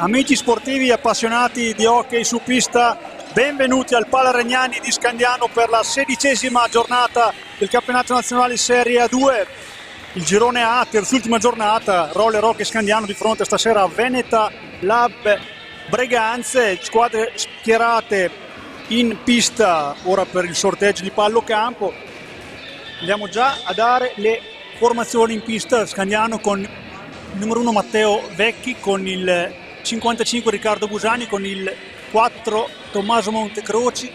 Amici sportivi appassionati di hockey su pista, benvenuti al Pala Regnani di Scandiano per la 16ª giornata del campionato nazionale Serie A2. Il girone A, terzultima giornata, Roller Hockey Scandiano di fronte stasera a Veneta Lab Breganze, squadre schierate in pista ora per il sorteggio di pallocampo. Andiamo già a dare le formazioni in pista. Scandiano con il numero 1 Matteo Vecchi, con il 55 Riccardo Busani, con il 4 Tommaso Montecroci,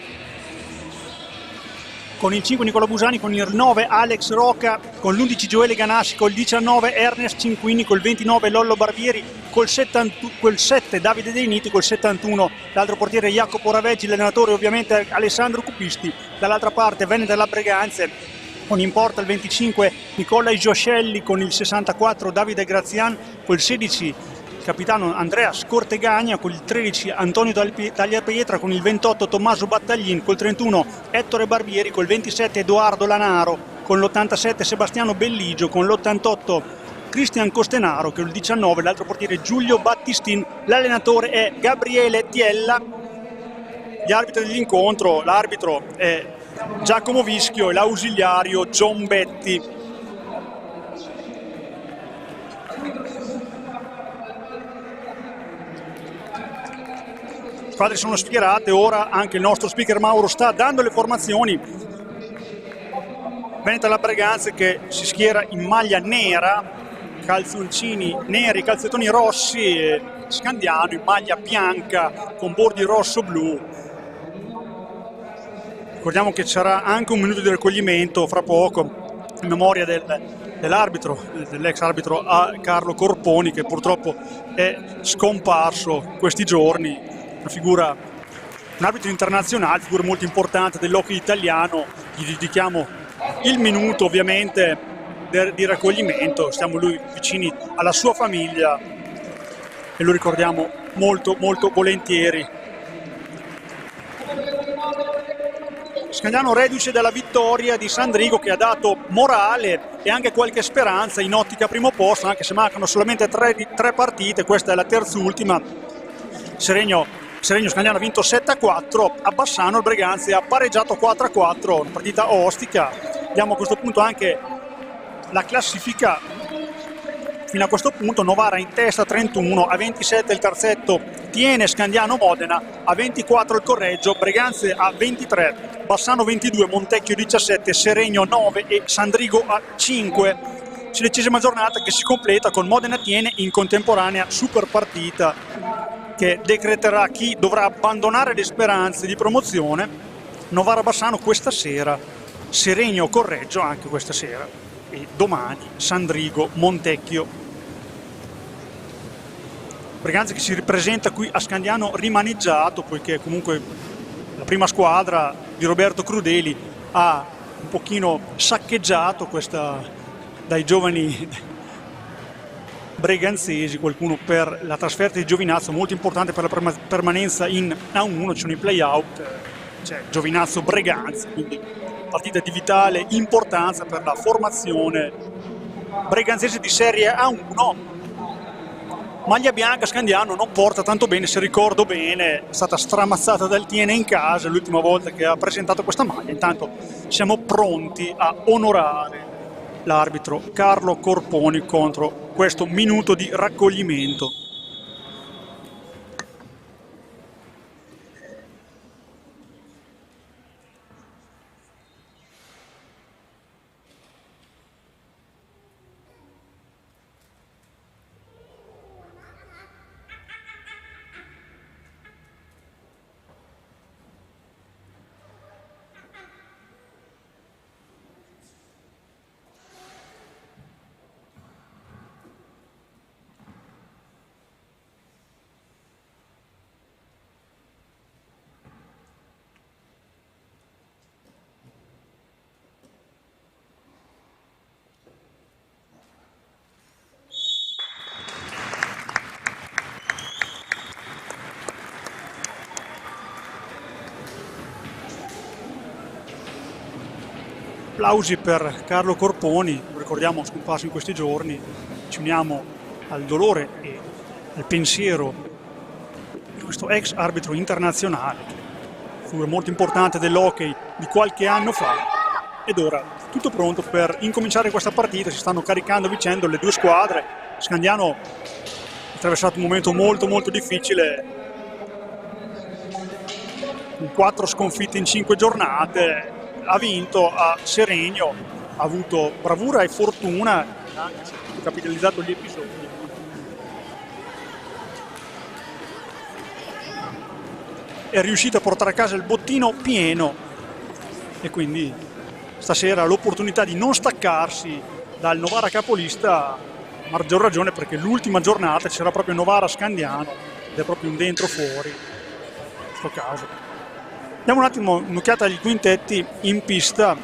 con il 5 Nicola Busani, con il 9 Alex Roca, con l'11 Gioele Ganassi, col 19 Ernest Cinquini, col 29 Lollo Barbieri, col 7 Davide Dei Niti, col 71 l'altro portiere Jacopo Raveggi, l'allenatore ovviamente Alessandro Cupisti. Dall'altra parte Veneta della Breganze con in porta il 25 Nicola Gioscelli, con il 64 Davide Grazian, col 16 il capitano Andrea Scortegagna, con il 13 Antonio Tagliapietra, con il 28 Tommaso Battaglin, col 31 Ettore Barbieri, col 27 Edoardo Lanaro, con l'87 Sebastiano Belligio, con l'88 Cristian Costenaro, che è il 19 l'altro portiere Giulio Battistin. L'allenatore è Gabriele Tiella. Gli arbitri dell'incontro, l'arbitro è Giacomo Vischio e l'ausiliario John Betti. Le squadre sono schierate, ora anche il nostro speaker Mauro sta dando le formazioni. Veneta la Breganze che si schiera in maglia nera, calzoncini neri, calzettoni rossi, e Scandiano in maglia bianca con bordi rosso-blu. Ricordiamo che ci sarà anche un minuto di raccoglimento fra poco in memoria dell'arbitro, dell'ex arbitro Carlo Corponi, che purtroppo è scomparso questi giorni. Un arbitro internazionale, figura molto importante dell'hockey italiano. Gli dedichiamo il minuto ovviamente di raccoglimento, stiamo lui vicini alla sua famiglia e lo ricordiamo molto molto volentieri. Scandiano reduce dalla vittoria di Sandrigo, che ha dato morale e anche qualche speranza in ottica primo posto, anche se mancano solamente tre partite, questa è la terzultima. Seregno Scandiano ha vinto 7-4, a Bassano il Breganze ha pareggiato 4-4, una partita ostica. Diamo a questo punto anche la classifica. Fino a questo punto Novara in testa 31, a 27 il terzetto tiene Scandiano Modena, a 24 il Correggio, Breganze a 23, Bassano 22, Montecchio 17, Seregno 9 e Sandrigo a 5. 16ª giornata che si completa con Modena Tiene in contemporanea super partita che decreterà chi dovrà abbandonare le speranze di promozione. Novara Bassano questa sera, Seregno Correggio anche questa sera e domani Sandrigo Montecchio. Breganze che si ripresenta qui a Scandiano rimaneggiato, poiché comunque la prima squadra di Roberto Crudeli ha un pochino saccheggiato questa dai giovani breganzesi, qualcuno per la trasferta di Giovinazzo, molto importante per la permanenza in A1, ci sono i play-out, c'è Giovinazzo Breganze, quindi partita di vitale importanza per la formazione breganzese di Serie A1. Maglia bianca Scandiano non porta tanto bene, se ricordo bene, è stata stramazzata dal Tiene in casa l'ultima volta che ha presentato questa maglia. Intanto siamo pronti a onorare l'arbitro Carlo Corponi contro questo minuto di raccoglimento. Applausi per Carlo Corponi, lo ricordiamo scomparso in questi giorni, ci uniamo al dolore e al pensiero di questo ex arbitro internazionale, figura molto importante dell'hockey di qualche anno fa. Ed ora tutto pronto per incominciare questa partita, si stanno caricando a vicenda le due squadre. Scandiano ha attraversato un momento molto molto difficile, con 4 sconfitte in 5 giornate, ha vinto a Seregno, ha avuto bravura e fortuna, anche se ha capitalizzato gli episodi. È riuscito a portare a casa il bottino pieno e quindi stasera l'opportunità di non staccarsi dal Novara capolista, a maggior ragione perché l'ultima giornata c'era proprio Novara Scandiano ed è proprio un dentro fuori in questo caso. Diamo un attimo un'occhiata agli quintetti in pista.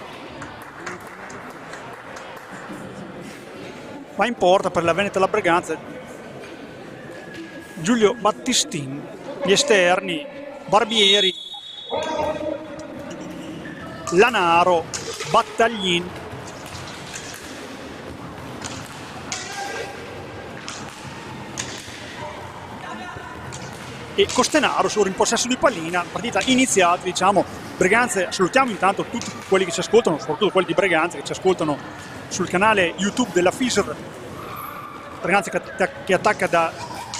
Va in porta per la Veneta e la Breganza Giulio Battistin, gli esterni Barbieri, Lanaro, Battaglin, e Costenaro sono in possesso di pallina. Partita iniziata, diciamo. Breganze, salutiamo intanto tutti quelli che ci ascoltano, soprattutto quelli di Breganze che ci ascoltano sul canale YouTube della FISR. Breganze che attacca da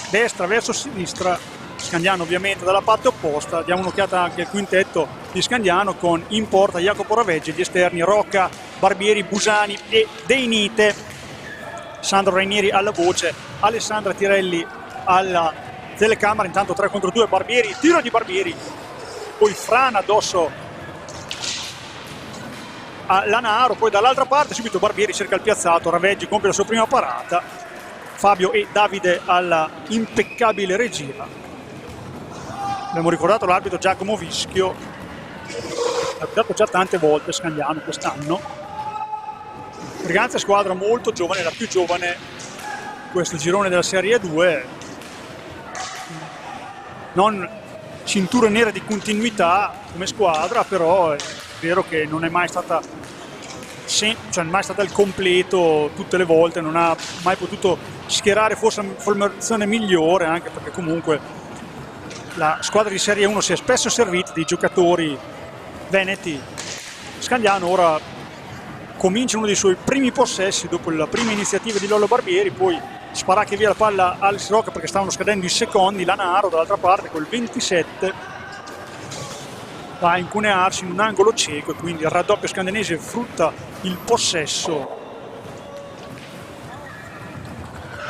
destra verso sinistra, Scandiano ovviamente dalla parte opposta. Diamo un'occhiata anche al quintetto di Scandiano con in porta Jacopo Raveggi, gli esterni Rocca, Barbieri, Busani e Deinite, Sandro Rainieri alla voce, Alessandra Tirelli alla telecamera. Intanto 3 contro 2 Barbieri, tiro di Barbieri, poi frana addosso a Lanaro, poi dall'altra parte subito Barbieri cerca il piazzato, Raveggi compie la sua prima parata, Fabio e Davide alla impeccabile regia. Abbiamo ricordato l'arbitro Giacomo Vischio, ha guidato già tante volte Scandiano quest'anno. Breganze è squadra molto giovane, la più giovane questo girone della Serie 2, non cinture nere di continuità come squadra, però è vero che non è mai stata al completo tutte le volte, non ha mai potuto schierare forse una formazione migliore, anche perché comunque la squadra di Serie 1 si è spesso servita di giocatori veneti. Scandiano ora comincia uno dei suoi primi possessi dopo la prima iniziativa di Lollo Barbieri, poi sparacchia via la palla a Alex Rocca perché stavano scadendo i secondi. Lanaro dall'altra parte col 27 va a incunearsi in un angolo cieco e quindi il raddoppio scandenese frutta il possesso.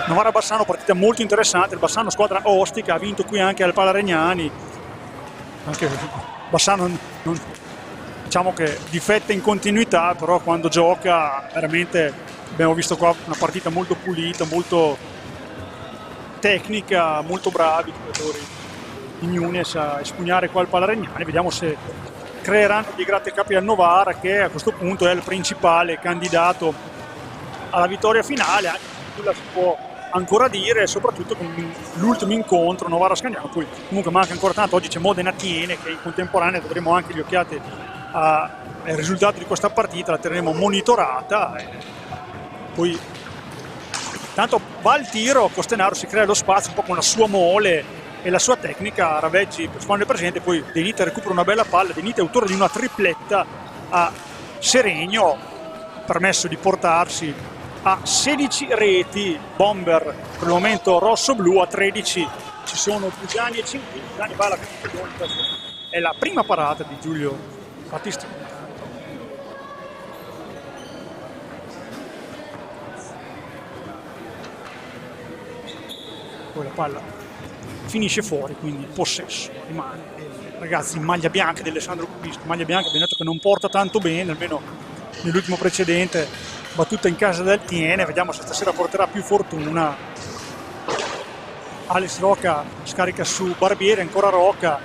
Novara Bassano, partita molto interessante. Il Bassano squadra ostica, ha vinto qui anche al Pala Regnani. Anche Bassano diciamo che difetta in continuità, però quando gioca veramente abbiamo visto qua una partita molto pulita, molto tecnica, molto bravi giocatori di Nunes a espugnare qua al Pala Regnani. Vediamo se creeranno dei grattacapi al Novara, che a questo punto è il principale candidato alla vittoria finale, anche se la si può ancora dire, soprattutto con l'ultimo incontro Novara Scandiano. Poi comunque manca ancora tanto, oggi c'è Modena Tiene che in contemporanea dovremo anche gli occhiate al risultato di questa partita, la terremo monitorata. Poi tanto va al tiro, Costenaro si crea lo spazio un po' con la sua mole e la sua tecnica, Raveggi risponde presente, poi Deinite recupera una bella palla, Deinite è autore di una tripletta a Seregno, permesso di portarsi a 16 reti. Bomber per il momento rosso-blu, a 13 ci sono Busani e Cinquini. Busani va alla è la prima parata di Giulio Battistini. Poi la palla finisce fuori, quindi il possesso rimane ragazzi in maglia bianca di Alessandro Cubisto. Maglia bianca, abbiamo detto che non porta tanto bene, almeno nell'ultimo precedente, battuta in casa del Tiene. Vediamo se stasera porterà più fortuna. Alex Rocca scarica su Barbieri, ancora Rocca,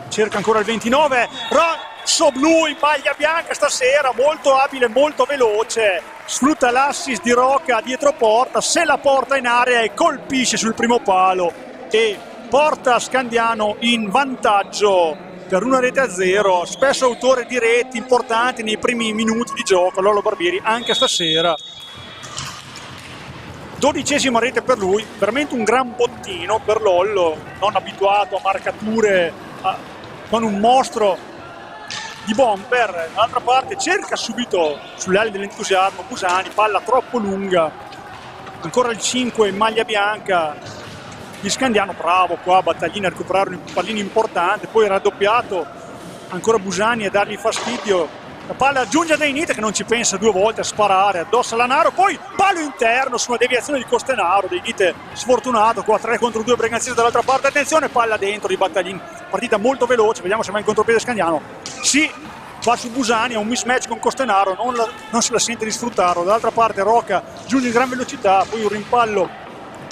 cerca ancora il 29, rosso-blu in maglia bianca stasera, molto abile, molto veloce, sfrutta l'assist di Rocca dietro porta, se la porta in area e colpisce sul primo palo e porta Scandiano in vantaggio per 1-0, spesso autore di reti importanti nei primi minuti di gioco. Lollo Barbieri anche stasera, 12ª rete per lui, veramente un gran bottino per Lollo, non abituato a marcature con un mostro di bomber. Dall'altra parte cerca subito sulle ali dell'entusiasmo Busani, palla troppo lunga, ancora il 5 in maglia bianca di Scandiano, bravo qua Battaglini a recuperare un pallino importante, poi raddoppiato ancora Busani a dargli fastidio, la palla aggiunge a Deinite che non ci pensa due volte a sparare addosso a Lanaro, poi palo interno su una deviazione di Costenaro. Deinite sfortunato qua, 3 contro 2 Breganzese dall'altra parte, attenzione, palla dentro di Battaglini. Partita molto veloce, vediamo se va in contropiede Scandiano, sì, va su Busani, ha un mismatch con Costenaro, non se la sente di sfruttarlo. Dall'altra parte Rocca giunge in gran velocità, poi un rimpallo,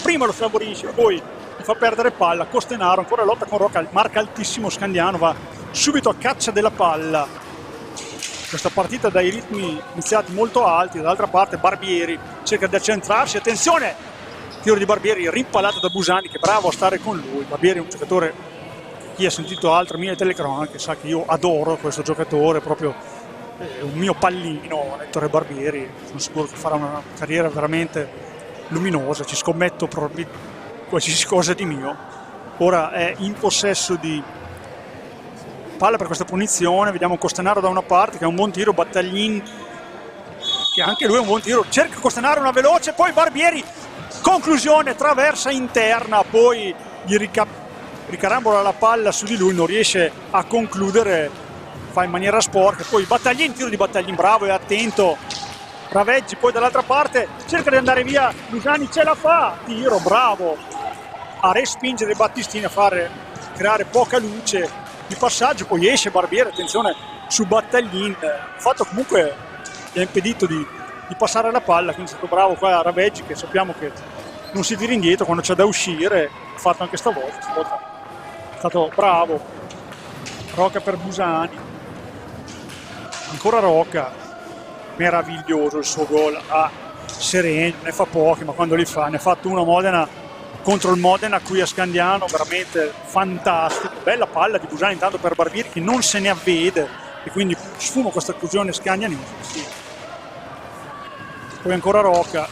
prima lo favorisce, poi fa perdere palla. Costenaro ancora lotta con Rocca, marca altissimo Scandiano, va subito a caccia della palla. Questa partita dai ritmi iniziati molto alti. Dall'altra parte Barbieri cerca di accentrarsi, attenzione, tiro di Barbieri rimpallato da Busani, che è bravo a stare con lui. Barbieri è un giocatore, chi ha sentito altre mie telecronache sa che io adoro questo giocatore, proprio un mio pallino, Ettore Barbieri. Sono sicuro che farà una carriera veramente luminosa, ci scommetto proprio qualsiasi cosa di mio. Ora è in possesso di palla per questa punizione, vediamo Costenaro da una parte che ha un buon tiro, Battaglin che anche lui ha un buon tiro, cerca Costenaro una veloce, poi Barbieri, conclusione, traversa interna, poi gli ricarambola la palla su di lui, non riesce a concludere, fa in maniera sporca, poi Battaglin, tiro di Battaglin, bravo e attento Raveggi, poi dall'altra parte cerca di andare via Busani, ce la fa, tiro, bravo a respingere Battistini, a creare poca luce di passaggio, poi esce Barbieri, attenzione su Battaglin, il fatto comunque gli ha impedito di passare la palla, quindi è stato bravo qua Raveggi, che sappiamo che non si tira indietro quando c'è da uscire, ha fatto anche stavolta è stato bravo. Rocca per Busani, ancora Rocca, meraviglioso il suo gol a Seregno, ne fa pochi ma quando li fa, ne ha fatto uno a Modena contro il Modena qui a Scandiano, veramente fantastico, bella palla di Busani intanto per Barbieri che non se ne avvede e quindi sfuma questa occasione scandianese. Sì. Poi ancora Rocca,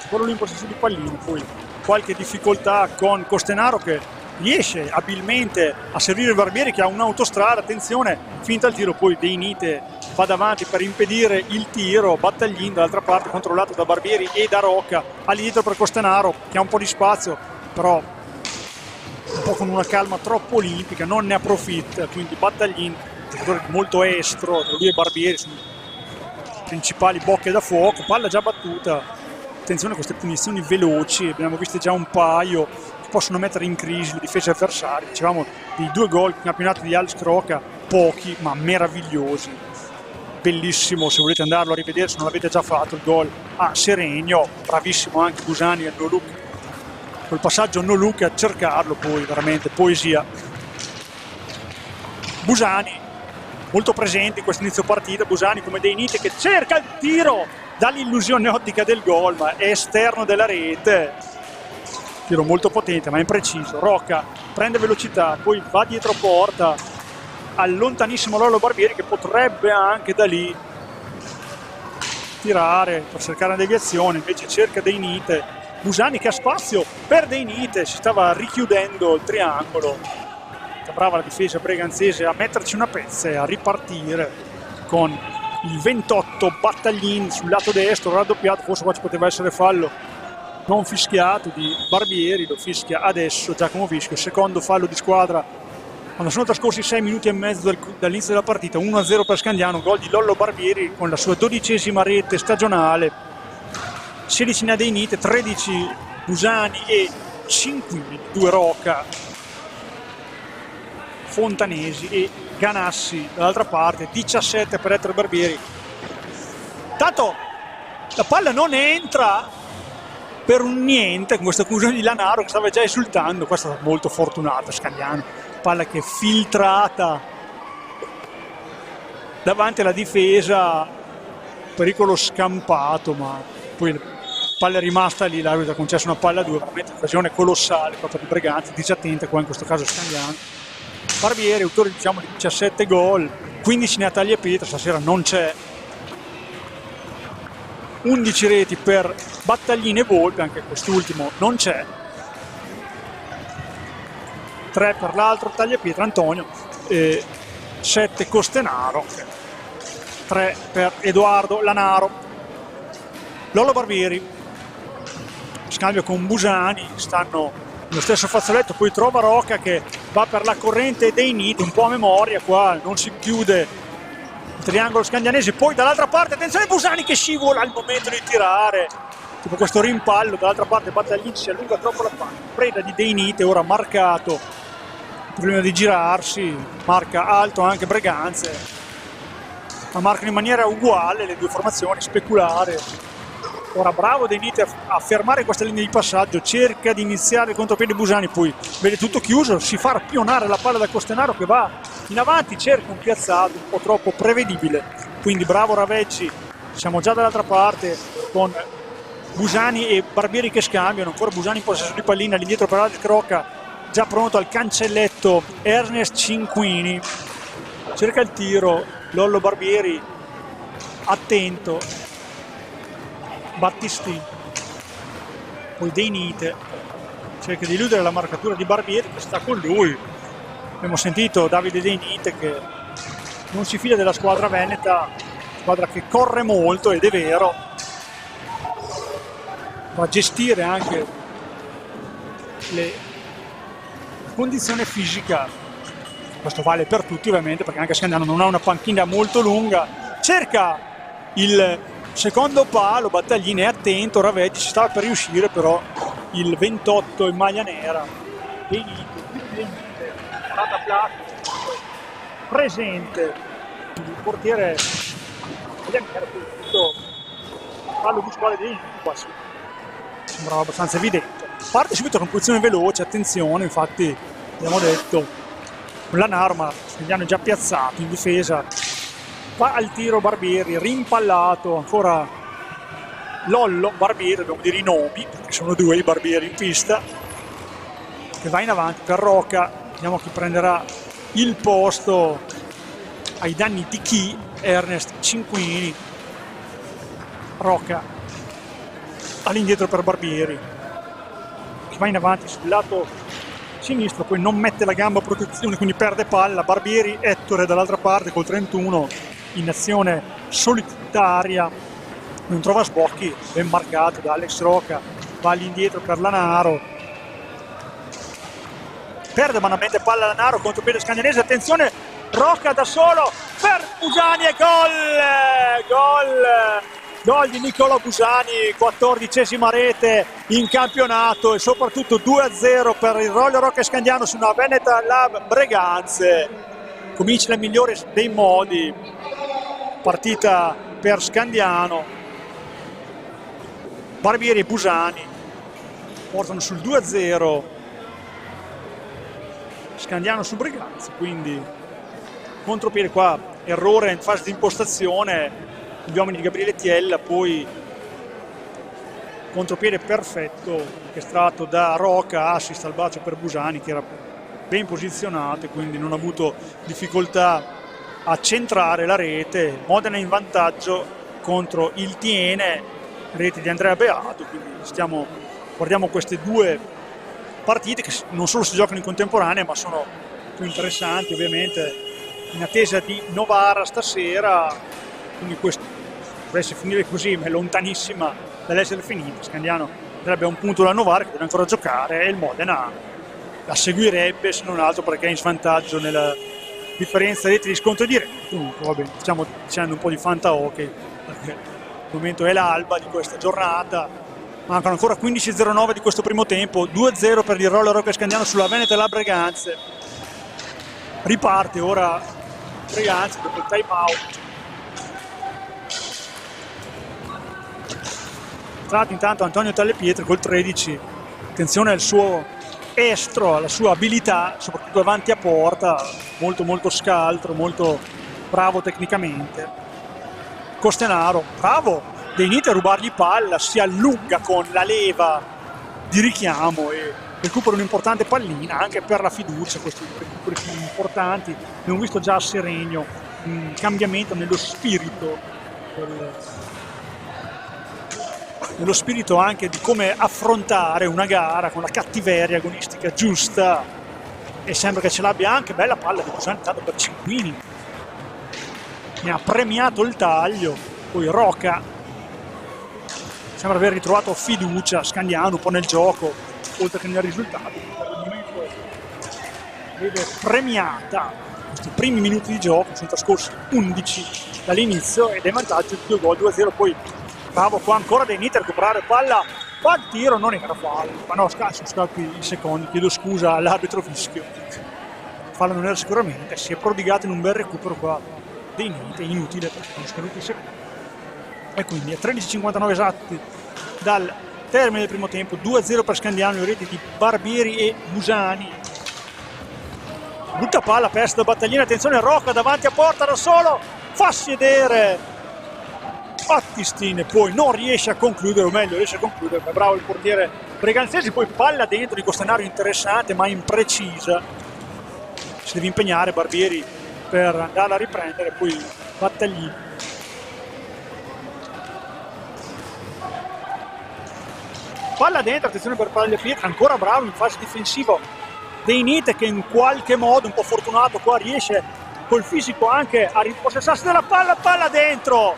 ancora lui in possesso di pallino, poi qualche difficoltà con Costenaro che riesce abilmente a servire Barbieri che ha un'autostrada, attenzione, finta il tiro, poi De Inite va davanti per impedire il tiro, Battaglin dall'altra parte controllato da Barbieri e da Rocca, all'indietro per Costenaro che ha un po' di spazio, però un po' con una calma troppo olimpica, non ne approfitta, quindi Battaglin, giocatore molto estro, lui e Barbieri sono i principali bocche da fuoco, palla già battuta. Attenzione a queste punizioni veloci, abbiamo visto già un paio che possono mettere in crisi le difese avversarie. Dicevamo dei 2 gol campionati di Alex Rocca, pochi ma meravigliosi. Bellissimo, se volete andarlo a rivedere, se non l'avete già fatto, il gol a Seregno, bravissimo anche Busani al no look, quel passaggio no look a cercarlo, poi veramente poesia. Busani molto presente in questo inizio partita, Busani come De Inite che cerca il tiro dall'illusione ottica del gol, ma è esterno della rete, tiro molto potente ma impreciso. Rocca prende velocità, poi va dietro porta al lontanissimo Lollo Barbieri che potrebbe anche da lì tirare per cercare una deviazione, invece cerca De Inite. Busani che ha spazio per De Inite, si stava richiudendo il triangolo, brava la difesa breganzese a metterci una pezza e a ripartire con il 28 Battaglin sul lato destro, raddoppiato, forse qua ci poteva essere fallo non fischiato di Barbieri, lo fischia adesso Giacomo Fischio, secondo fallo di squadra quando sono trascorsi 6 minuti e mezzo dall'inizio della partita. 1-0 per Scandiano, gol di Lollo Barbieri con la sua 12ª rete stagionale, 16 ne ha De Inite, 13 Busani e 5 2 Rocca, Fontanesi e Ganassi dall'altra parte, 17 per Ettore Barbieri. Tanto la palla non entra per un niente con questa conclusione di Lanaro che stava già esultando, questa è stata molto fortunata Scandiano, palla che è filtrata davanti alla difesa, pericolo scampato, ma poi la palla è rimasta lì, l'arbitro ha concesso una palla a 2, veramente occasione colossale proprio di Breganzi, disattenta qua in questo caso Scandiano. Barbieri, autore diciamo di 17 gol, 15 ne ha Tagliapietra, stasera non c'è, 11 reti per Battaglin e Volpe, anche quest'ultimo non c'è, 3 per l'altro Tagliapietra Antonio, 7 Costenaro, 3 per Edoardo Lanaro. Lollo Barbieri, scambio con Busani, stanno nello stesso fazzoletto, poi trova Rocca che va per la corrente De Inite, un po' a memoria qua, non si chiude il triangolo scandianese, poi dall'altra parte attenzione Busani che scivola al momento di tirare, tipo questo rimpallo, dall'altra parte Battaglin si allunga troppo la palla, preda di De Inite, ora marcato prima di girarsi, marca alto anche Breganze, ma marcano in maniera uguale le due formazioni, speculare. Ora bravo De Nite a fermare questa linea di passaggio, cerca di iniziare il contropiede Busani, poi vede tutto chiuso, si fa pionare la palla da Costenaro che va in avanti, cerca un piazzato un po' troppo prevedibile, quindi bravo Raveggi, siamo già dall'altra parte con Busani e Barbieri che scambiano, ancora Busani in possesso di pallina, all'indietro per Alex Rocca, già pronto al cancelletto Ernest Cinquini, cerca il tiro, Lollo Barbieri, attento, Battistini, poi De Nite, cerca di eludere la marcatura di Barbieri che sta con lui, abbiamo sentito Davide De Nite che non si fida della squadra veneta, squadra che corre molto ed è vero, va a gestire anche la condizione fisica, questo vale per tutti ovviamente perché anche Scandiano non ha una panchina molto lunga, cerca il secondo palo, Battaglini è attento, Raveggi ci stava per riuscire però il 28 in maglia nera, presente il portiere fallo muscolare di quasi sembrava abbastanza evidente, parte subito con posizione veloce, attenzione, infatti abbiamo detto con la Narma Scandiano è già piazzato in difesa, va al tiro Barbieri, rimpallato ancora Lollo Barbieri, dobbiamo dire i nomi perché sono due i Barbieri in pista, che va in avanti per Rocca, vediamo chi prenderà il posto ai danni di chi, Ernest Cinquini, Rocca all'indietro per Barbieri che va in avanti sul lato sinistro, poi non mette la gamba a protezione quindi perde palla, Barbieri, Ettore dall'altra parte col 31 in azione solitaria, non trova sbocchi, ben marcato da Alex Rocca, va all'indietro per Lanaro, perde malamente palla Lanaro, contropiede scandianese, attenzione Rocca da solo per Busani e gol di Nicola Busani, 14ª rete in campionato e soprattutto 2-0 per il Roglio Rocca Scandiano su una Veneta Lab Breganze, comincia nel migliore dei modi, partita per Scandiano, Barbieri e Busani portano sul 2-0 Scandiano su Breganze, quindi contropiede qua, errore in fase di impostazione gli uomini di Gabriele Tiella, poi contropiede perfetto orchestrato da Rocca, assist al bacio per Busani che era ben posizionato e quindi non ha avuto difficoltà a centrare la rete, Modena in vantaggio contro il Tiene, rete di Andrea Beato, quindi guardiamo queste due partite che non solo si giocano in contemporanea ma sono più interessanti ovviamente, in attesa di Novara stasera, quindi questo dovesse finire così ma è lontanissima dall'essere finita, Scandiano avrebbe un punto da Novara che deve ancora giocare e il Modena la seguirebbe se non altro perché è in svantaggio nella differenza reti di scontro diretto. Comunque vabbè, stiamo dicendo un po' di fanta hockey perché il momento è l'alba di questa giornata, mancano ancora 15:09 di questo primo tempo, 2-0 per il Roller Rocca Scandiano sulla Veneta e la Breganze, riparte ora Breganze dopo il time out. Intanto Antonio Tallepietri col 13, attenzione al suo estro, alla sua abilità, soprattutto davanti a porta, molto scaltro, molto bravo tecnicamente. Costenaro, bravo, De Nite a rubargli palla, si allunga con la leva di richiamo e recupera un'importante pallina anche per la fiducia, questi recuperi sono importanti, abbiamo visto già a Seregno un cambiamento nello spirito anche di come affrontare una gara con la cattiveria agonistica giusta e sembra che ce l'abbia anche, bella palla di Busani tanto per Cinquini, ne ha premiato il taglio, poi Rocca sembra aver ritrovato fiducia, Scandiano un po' nel gioco oltre che nel risultato, per il momento vede premiata questi primi minuti di gioco, sono trascorsi 11 dall'inizio ed è in vantaggio di 2 gol, 2-0, poi bravo qua ancora De Nite a recuperare palla, fa il tiro, non era fallo, ma no, sono scatti i secondi, chiedo scusa all'arbitro fischio, fallo non era sicuramente, si è prodigato in un bel recupero qua dei Nite, inutile perché sono scaduti i secondi. E quindi a 13:59 esatti dal termine del primo tempo, 2-0 per Scandiano, le reti di Barbieri e Busani. Brutta palla persa da Battaglini, attenzione Rocca davanti a porta da solo, fa sedere Battistini, poi non riesce a concludere, o meglio riesce a concludere, ma bravo il portiere Breganzesi, poi palla dentro di Costanaro interessante ma imprecisa, si deve impegnare Barbieri per andarla a riprendere, poi Battaglini. Palla dentro, attenzione per Tagliapietra, ancora bravo in fase difensiva dei Nite che in qualche modo, un po' fortunato qua, riesce col fisico anche a ripossessarsi della palla dentro,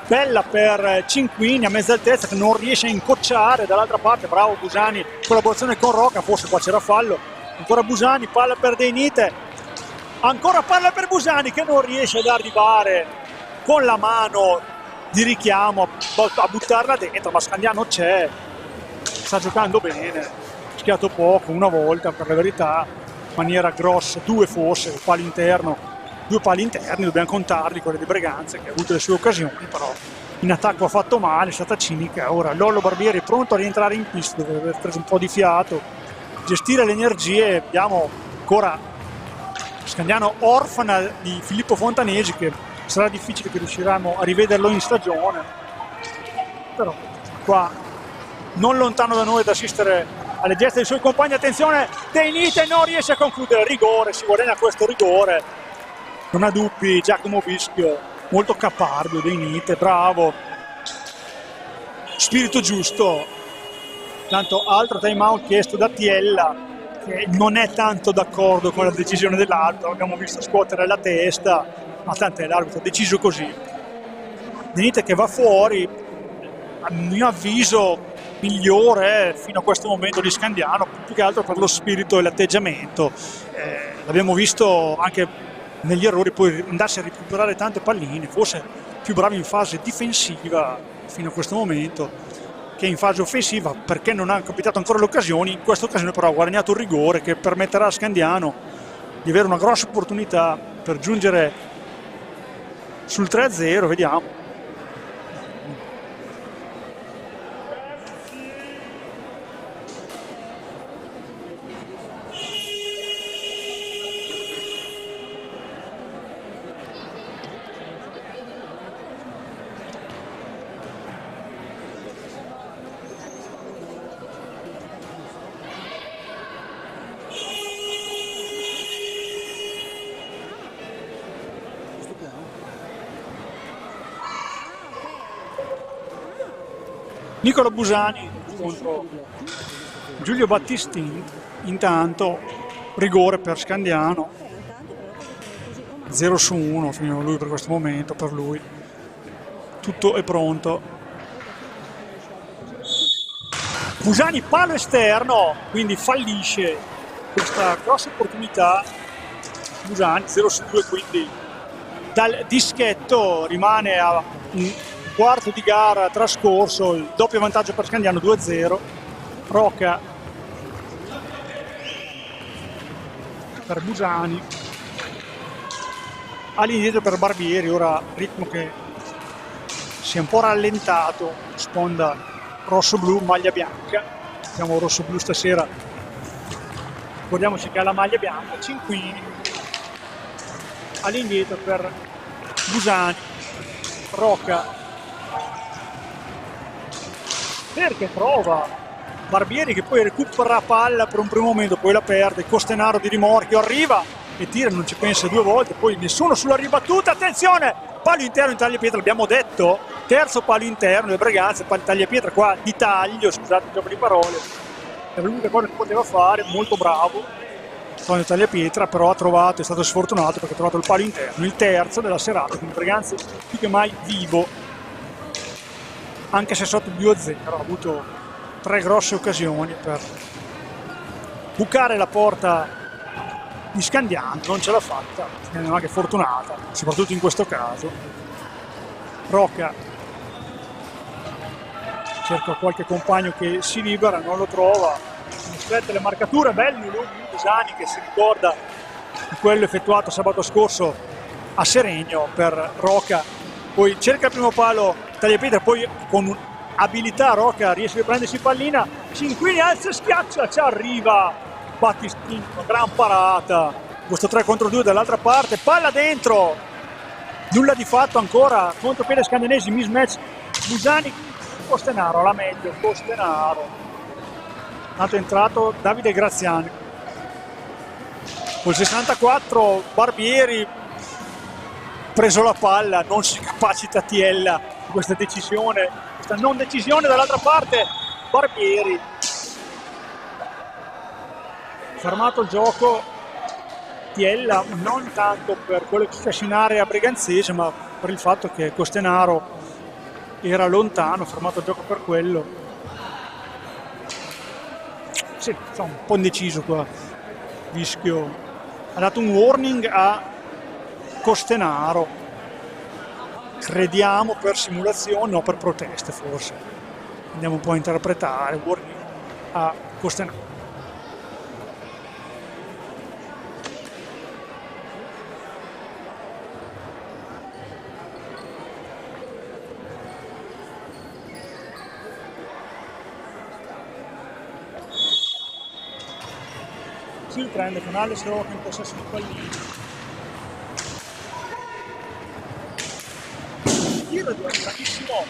bella per Cinquini a mezza altezza che non riesce a incocciare, dall'altra parte bravo Busani, collaborazione con Rocca, forse qua c'era fallo, ancora Busani, palla per dei Nite, ancora palla per Busani che non riesce ad arrivare con la mano di richiamo a buttarla dentro, ma Scandiano c'è, sta giocando bene, schiato poco, una volta per la verità, in maniera grossa, due pali interni, dobbiamo contarli, quelli di Breganze che ha avuto le sue occasioni, però in attacco ha fatto male, è stata cinica. Ora Lollo Barbieri è pronto a rientrare in pista, deve aver preso un po' di fiato, gestire le energie. Abbiamo ancora Scandiano orfana di Filippo Fontanesi, che sarà difficile che riusciremo a rivederlo in stagione, però qua non lontano da noi ad assistere alle gesta dei suoi compagni. Attenzione dei Nite, non riesce a concludere, rigore, si guadagna questo rigore, non ha dubbi Giacomo Bischio, molto capardo dei Nite, bravo, spirito giusto. Tanto altro time out chiesto da Tiella, che non è tanto d'accordo con la decisione dell'arbitro, abbiamo visto scuotere la testa, ma tanto è l'arbitro ha deciso così. Dei Nite che va fuori, a mio avviso migliore fino a questo momento di Scandiano, più che altro per lo spirito e l'atteggiamento. L'abbiamo visto anche negli errori, poi andarsi a recuperare tante palline, forse più bravi in fase difensiva fino a questo momento che in fase offensiva, perché non ha capitato ancora le occasioni. In questa occasione però ha guadagnato un rigore che permetterà a Scandiano di avere una grossa opportunità per giungere sul 3-0, vediamo. Nicola Busani contro Giulio Battistini, intanto rigore per Scandiano, 0-1 fino a lui per questo momento, per lui tutto è pronto. Busani palo esterno, quindi fallisce questa grossa opportunità. Busani 0-2, quindi dal dischetto rimane a un quarto di gara trascorso, il doppio vantaggio per Scandiano, 2-0. Rocca per Busani, all'indietro per Barbieri, ora ritmo che si è un po' rallentato, sponda rosso-blu, maglia bianca, siamo rosso-blu stasera, ricordiamoci che ha la maglia bianca. Cinquini all'indietro per Busani, Rocca perché prova Barbieri che poi recupera palla per un primo momento, poi la perde, Costenaro di rimorchio arriva e tira, non ci pensa due volte, poi nessuno sulla ribattuta, attenzione, palo interno in tagliapietra, l'abbiamo detto, terzo palo interno del Breganze, tagliapietra qua di taglio, scusate il gioco di parole, è l'unica cosa che poteva fare, molto bravo Antonio Tagliapietra, però ha trovato, è stato sfortunato perché ha trovato il palo interno, il terzo della serata, quindi Breganze più che mai vivo, anche se sotto 2-0, ha avuto 3 grosse occasioni per bucare la porta di Scandiano, non ce l'ha fatta, è anche fortunata, soprattutto in questo caso. Rocca cerca qualche compagno che si libera, non lo trova, strette le marcature, bello lui Busani che si ricorda di quello effettuato sabato scorso a Seregno per Roca. Poi cerca il primo palo Tagliapietra, poi con abilità Roca riesce a prendersi pallina, Cinquini alza e schiaccia, ci arriva Battistini, gran parata, questo 3 contro 2 dall'altra parte, palla dentro, nulla di fatto ancora, contropiede scandinesi, mismatch, Busani, Costenaro, la meglio, Costenaro, tanto è entrato Davide Graziani, col 64 Barbieri, preso la palla, non si capacita Tiella di questa decisione, questa non decisione. Dall'altra parte Barbieri, fermato il gioco Tiella, non tanto per quello che succede in area breganzese, ma per il fatto che Costenaro era lontano, fermato il gioco per quello. Sì, un po' indeciso qua Vischio, ha dato un warning a Costenaro, crediamo per simulazione o per proteste forse, andiamo un po' a interpretare, warning a Costenaro. Si riprende con Alex Roca in possesso di pallina. Tiro bravissimo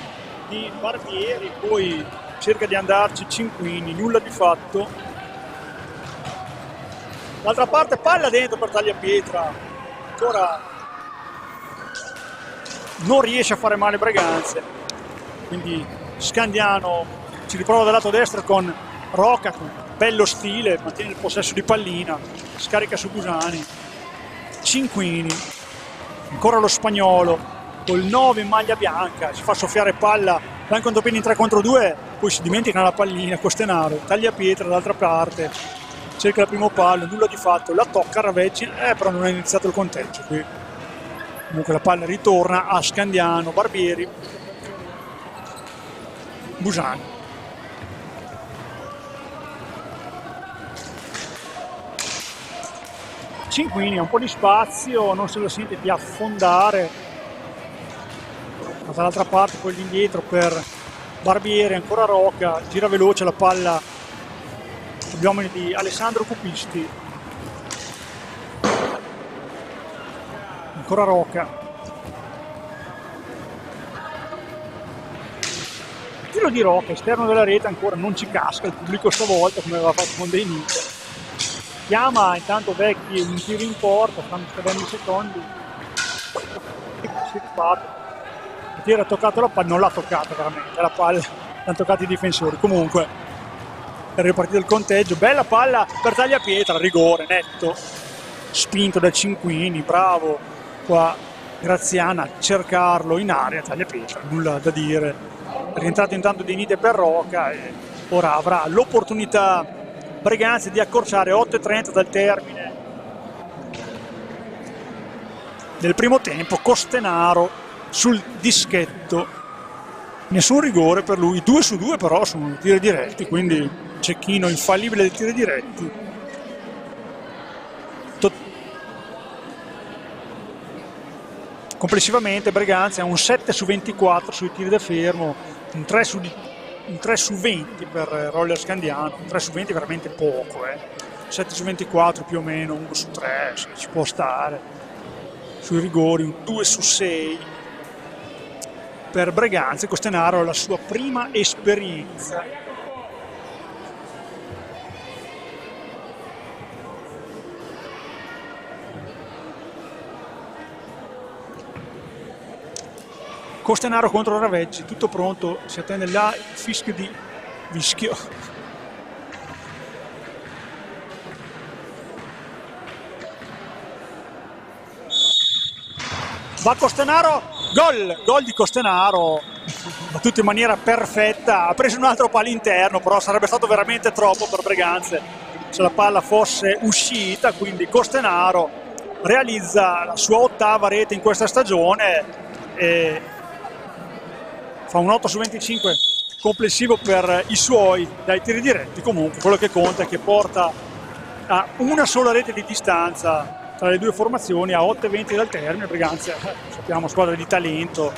di Barbieri, poi cerca di andarci Cinquini, nulla di fatto. D'altra parte palla dentro per Tagliapietra, ancora non riesce a fare male Breganze, quindi Scandiano ci riprova dal lato destro con Roca, con bello stile, mantiene il possesso di pallina, scarica su Busani, Cinquini, ancora lo spagnolo col 9 in maglia bianca, si fa soffiare palla, va in contropiede in 3 contro 2, poi si dimentica la pallina, Costenaro, Tagliapietra dall'altra parte, cerca il primo palo, nulla di fatto, la tocca Raveggi, però non è iniziato il conteggio qui. Comunque la palla ritorna a Scandiano, Barbieri, Busani. Cinquini ha un po' di spazio, non se lo sente di affondare, ma dall'altra parte poi l'indietro per Barbieri, ancora Roca, gira veloce la palla gli uomini di Alessandro Cupisti, ancora Roca, tiro di Roca, esterno della rete, ancora non ci casca il pubblico stavolta come aveva fatto con Dei Nick, chiama intanto Vecchi un tiro in porta, stanno scadendo i secondi, si riparte. Era toccato la palla, non l'ha toccata veramente la palla, l'hanno toccato i difensori, comunque è ripartito il conteggio, bella palla per Tagliapietra, rigore netto, spinto da Cinquini, bravo qua Graziana a cercarlo in area, Tagliapietra, nulla da dire, è rientrato intanto Di Nite per Roca e ora avrà l'opportunità Breganze di accorciare 8:30 dal termine del primo tempo. Costenaro sul dischetto, nessun rigore per lui, 2 su 2 però sono tiri diretti, quindi cecchino infallibile dei tiri diretti. Complessivamente Breganze ha un 7 su 24 sui tiri da fermo, un 3 su 20 per Roller Scandiano, un 3 su 20 è veramente poco, 7 su 24 più o meno, 1 su 3 ci può stare, sui rigori un 2 su 6 per Breganze. Costenaro ha la sua prima esperienza. Costenaro contro Raveggi, tutto pronto, si attende là il fischio di Vischio. Va Costenaro, gol di Costenaro, battuto in maniera perfetta, ha preso un altro palo interno, però sarebbe stato veramente troppo per Breganze se la palla fosse uscita, quindi Costenaro realizza la sua 8ª rete in questa stagione e fa un 8 su 25 complessivo per i suoi dai tiri diretti. Comunque quello che conta è che porta a una sola rete di distanza tra le due formazioni a 8:20 dal termine. Briganza, sappiamo, squadra di talento,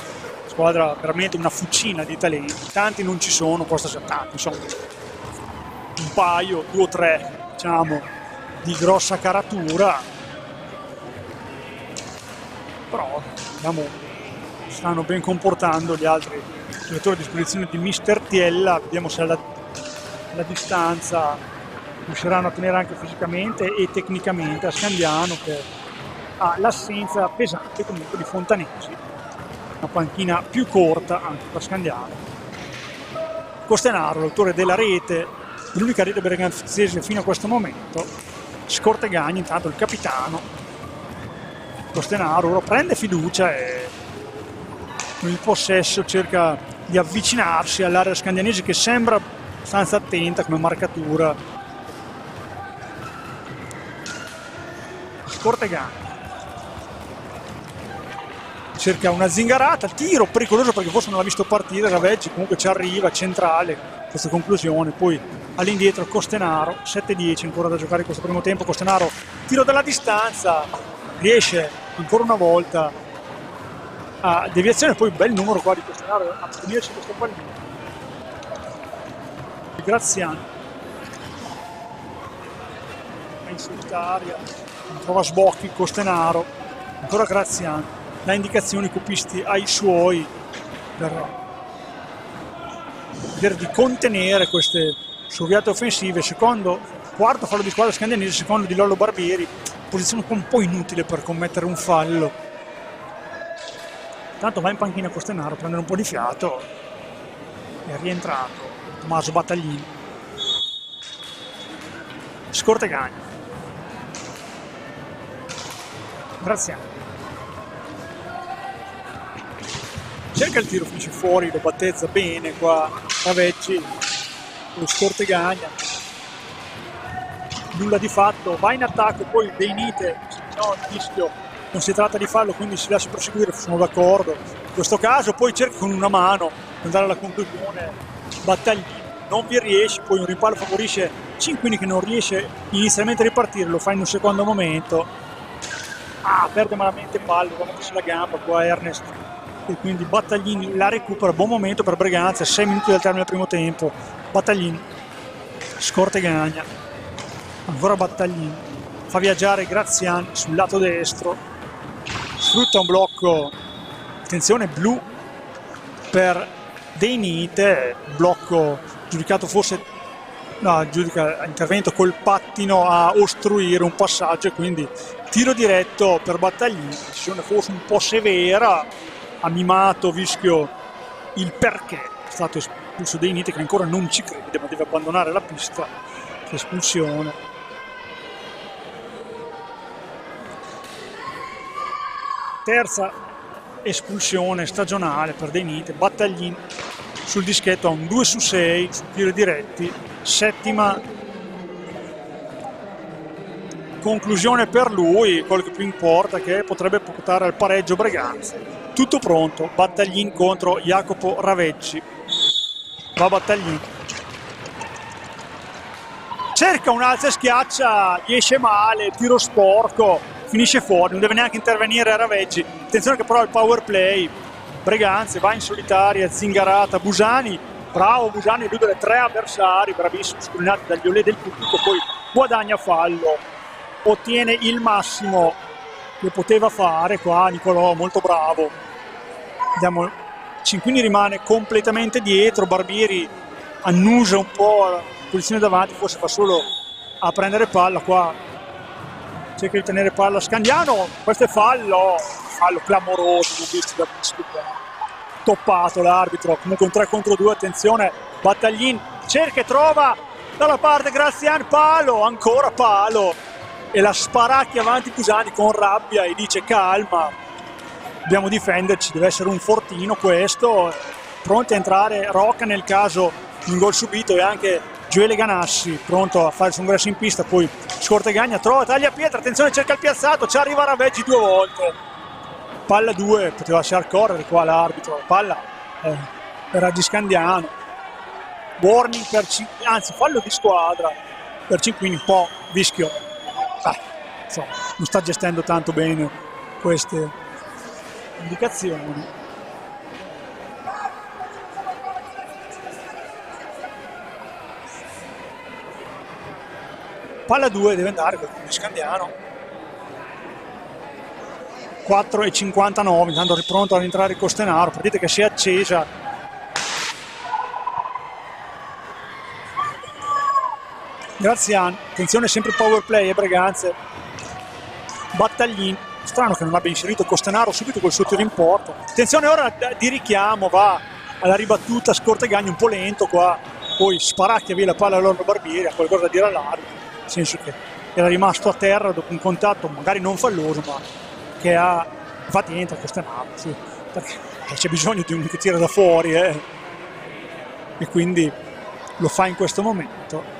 squadra veramente una fucina di talenti, tanti non ci sono, costa tanti, insomma un paio, 2 o 3 diciamo di grossa caratura, però diciamo stanno ben comportando gli altri giocatori a disposizione di Mister Tiella. Vediamo se alla distanza riusciranno a tenere anche fisicamente e tecnicamente a Scandiano, che ha l'assenza pesante comunque di Fontanesi, una panchina più corta anche per Scandiano. Costenaro, l'autore della rete, l'unica rete berganzese fino a questo momento. Scortegagni intanto il capitano. Costenaro ora prende fiducia e con il possesso cerca di avvicinarsi all'area scandianese, che sembra abbastanza attenta come marcatura. Scortegagni cerca una zingarata, tiro pericoloso perché forse non l'ha visto partire. Raveggi comunque ci arriva, centrale questa conclusione. Poi all'indietro Costenaro, 7-10 ancora da giocare in questo primo tempo. Costenaro, tiro dalla distanza, riesce ancora una volta a deviazione. Poi bel numero qua di Costenaro a tenersi questo pallino. Graziani in solitaria, trova sbocchi Costenaro, ancora Graziani, dà indicazioni copisti ai suoi per vedere di contenere queste surviate offensive. Quarto fallo di squadra scandianese, secondo di Lollo Barbieri, posizione un po' inutile per commettere un fallo. Tanto va in panchina Costenaro a prendere un po' di fiato. È rientrato Tommaso Battaglini. Scortegagni, Graziani cerca il tiro, finisce fuori, lo battezza bene qua Raveggi. Lo Scortegagna, nulla di fatto, va in attacco poi Beinite, no, il rischio, non si tratta di fallo, quindi si lascia proseguire, sono d'accordo in questo caso. Poi cerca con una mano di andare alla conclusione Battaglini, non vi riesce, poi un rimpallo favorisce Cinquini che non riesce inizialmente a ripartire, lo fa in un secondo momento, perde malamente palla, va a mettersi la gamba qua Ernest, e quindi Battaglini la recupera. Buon momento per Breganza, 6 minuti dal termine del primo tempo. Battaglini, Scortegagna, ancora Battaglini, fa viaggiare Graziani sul lato destro, sfrutta un blocco, attenzione, blu per Deinite, blocco giudicato forse, no, giudica intervento col pattino a ostruire un passaggio, e quindi tiro diretto per Battaglini, decisione forse un po' severa, ha mimato Vischio il perché è stato espulso Deinite, che ancora non ci crede ma deve abbandonare la pista. Espulsione. Terza espulsione stagionale per Deinite. Battaglini sul dischetto a un 2/6 su tiri diretti. Settima conclusione per lui, quello che più importa, che potrebbe portare al pareggio Breganza. Tutto pronto, Battaglini contro Jacopo Raveggi. Va Battaglini, cerca un'alza e schiaccia, gli esce male, tiro sporco, finisce fuori, non deve neanche intervenire Raveggi. Attenzione che però il power play, Breganza va in solitaria, zingarata, Busani, bravo Busani, eludere 3 avversari, bravissimo, sculinati dagli olè del pubblico, poi guadagna fallo, ottiene il massimo che poteva fare qua Nicolò, molto bravo. Vediamo, Cinquini rimane completamente dietro, Barbieri annusa un po' la posizione davanti, forse va solo a prendere palla qua, cerca di tenere palla Scandiano, questo è fallo clamoroso, non visto da toppato l'arbitro, comunque un 3 contro 2, attenzione, Battaglini cerca e trova dalla parte Graziani, palo, ancora palo, e la sparacchia avanti Busani con rabbia e dice calma, dobbiamo difenderci, deve essere un fortino questo. Pronti a entrare Rocca nel caso di un gol subito, e anche Gioele Ganassi pronto a fare il suo ingresso in pista. Poi Scortegagna trova, taglia pietra, attenzione, cerca il piazzato, ci arriva Raveggi 2 volte, palla 2, poteva lasciar correre qua l'arbitro, la palla era di Scandiano, warning per anzi fallo di squadra per Cinquini, un po' Vischio insomma non sta gestendo tanto bene queste indicazioni. Palla 2 deve andare con il Scandiano. 4:59, intanto pronto ad entrare Costenaro, partita che si è accesa. Graziani, attenzione sempre power play e Breganze. Battaglini, strano che non abbia inserito Costenaro subito col suo tiro in porta. Attenzione ora di richiamo, va alla ribattuta Scortegagni, un po' lento qua, poi sparacchia via la palla a Lorlo Barbieri, ha qualcosa da dire all'arbitro, nel senso che era rimasto a terra dopo un contatto magari non falloso, ma che ha, infatti entra Costenaro, sì, perché c'è bisogno di uno che tira da fuori, e quindi lo fa in questo momento.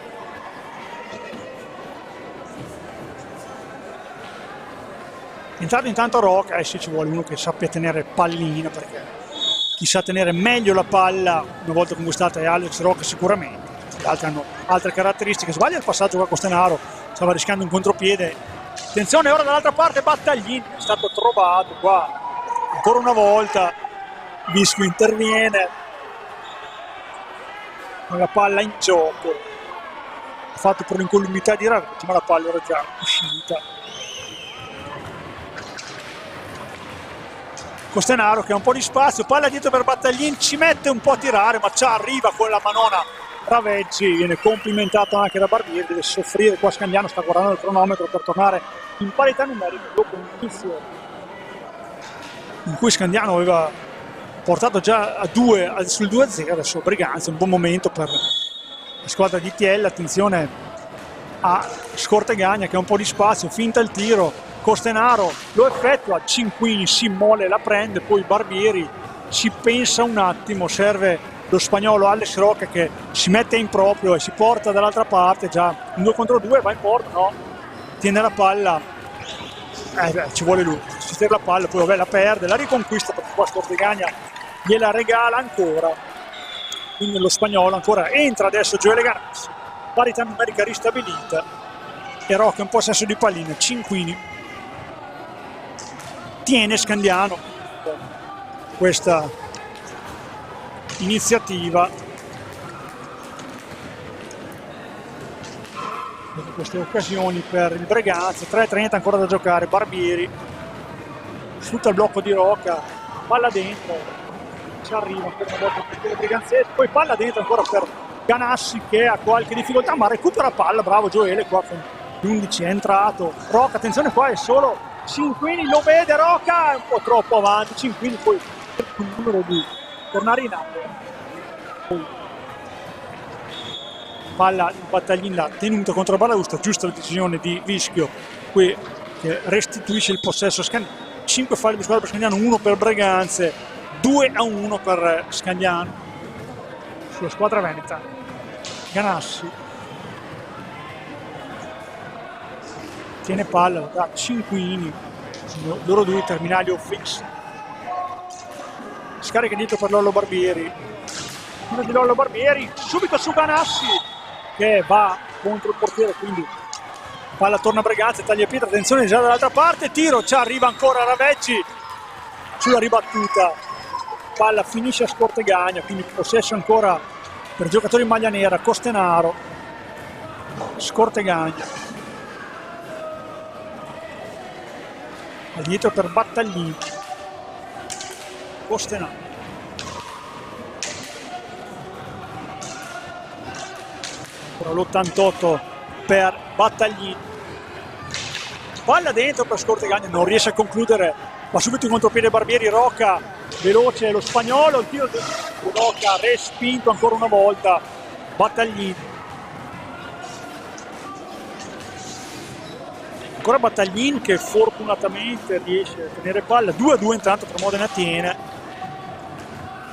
Intanto Rocca, sì, ci vuole uno che sappia tenere pallina, perché chi sa tenere meglio la palla una volta conquistata è Alex Rocca sicuramente, gli altri hanno altre caratteristiche. Sbaglia il passaggio qua Costenaro, stava rischiando un contropiede. Attenzione ora dall'altra parte Battaglini, è stato trovato qua ancora una volta, Visco interviene con la palla in gioco, ha fatto per l'incolumità di Ravetti, ma la palla era già uscita. Costenaro che ha un po' di spazio, palla dietro per Battaglini, ci mette un po' a tirare, ma ci arriva con la manona Raveggi, viene complimentato anche da Barbieri, deve soffrire qua Scandiano, sta guardando il cronometro per tornare in parità numerica dopo un inizio in cui Scandiano aveva portato già a 2 sul 2-0, adesso Briganza, un buon momento per la squadra di TL. Attenzione a Scortegagna che ha un po' di spazio, finta il tiro, Costenaro lo effettua, Cinquini si immole e la prende, poi Barbieri ci pensa un attimo, serve lo spagnolo Alex Rocca che si mette in proprio e si porta dall'altra parte, già un 2 contro 2, va in porta, no, tiene la palla, ci vuole lui, si tira la palla, poi vabbè la perde, la riconquista perché qua Scortegagna gliela regala ancora, quindi lo spagnolo ancora entra adesso Gioele Ganassi, parità numerica ristabilita e Rocca un possesso di pallina, Cinquini tiene Scandiano questa iniziativa, queste occasioni per il Breganza. 3:30 ancora da giocare, Barbieri sfrutta il blocco di Rocca, palla dentro, ci arriva ancora una volta per il Breganzese, poi palla dentro ancora per Ganassi che ha qualche difficoltà ma recupera palla, bravo Gioele qua con l'11 è entrato. Rocca, attenzione qua è solo Cinquini, lo vede Rocca, è un po' troppo avanti, Cinquini poi il numero di tornare in aria. Palla in Battaglini tenuta contro Balaustra, giusta la decisione di Vischio qui che restituisce il possesso a Scandiano. 5 falli di squadra per Scandiano, 1 per Breganze, 2-1 per Scandiano sulla squadra veneta. Ganassi tiene palla da Cinquini, sono loro due terminali offensivi. Scarica dietro per Lollo Barbieri, uno di Lollo Barbieri subito su Ganassi che va contro il portiere, quindi palla torna a Breganze, taglia pietra, attenzione già dall'altra parte, tiro, ci arriva ancora Raveggi sulla ribattuta, palla finisce a Scortegagna, quindi possesso ancora per giocatori in maglia nera. Costenaro, Scortegagna dietro per Battaglini, Costenaro, ora l'88 per Battaglini, palla dentro per Scortegagna, non riesce a concludere, va subito in contropiede Barbieri, Rocca veloce lo spagnolo, il tiro di Rocca respinto ancora una volta, Battaglini, ancora Battaglini che fortunatamente riesce a tenere palla, 2-2 intanto per Modena tiene,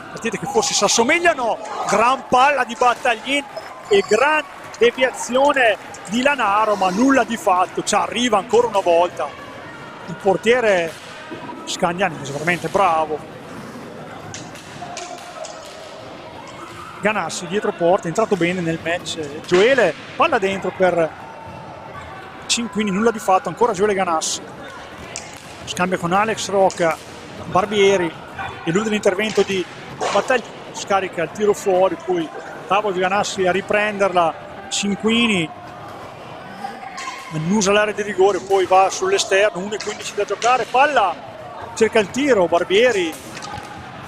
partite che forse si assomigliano, gran palla di Battaglini e gran deviazione di Lanaro, ma nulla di fatto, ci arriva ancora una volta il portiere Scandiani, che è veramente bravo. Ganassi dietro porta, è entrato bene nel match Gioele, palla dentro per Cinquini nulla di fatto, ancora Gioele Ganassi, scambia con Alex Rocca, Barbieri, elude l'intervento di Battaglini, scarica il tiro fuori, poi Tavolo di Ganassi a riprenderla, Cinquini annusa l'area di rigore, poi va sull'esterno, 1:15 da giocare, palla, cerca il tiro, Barbieri,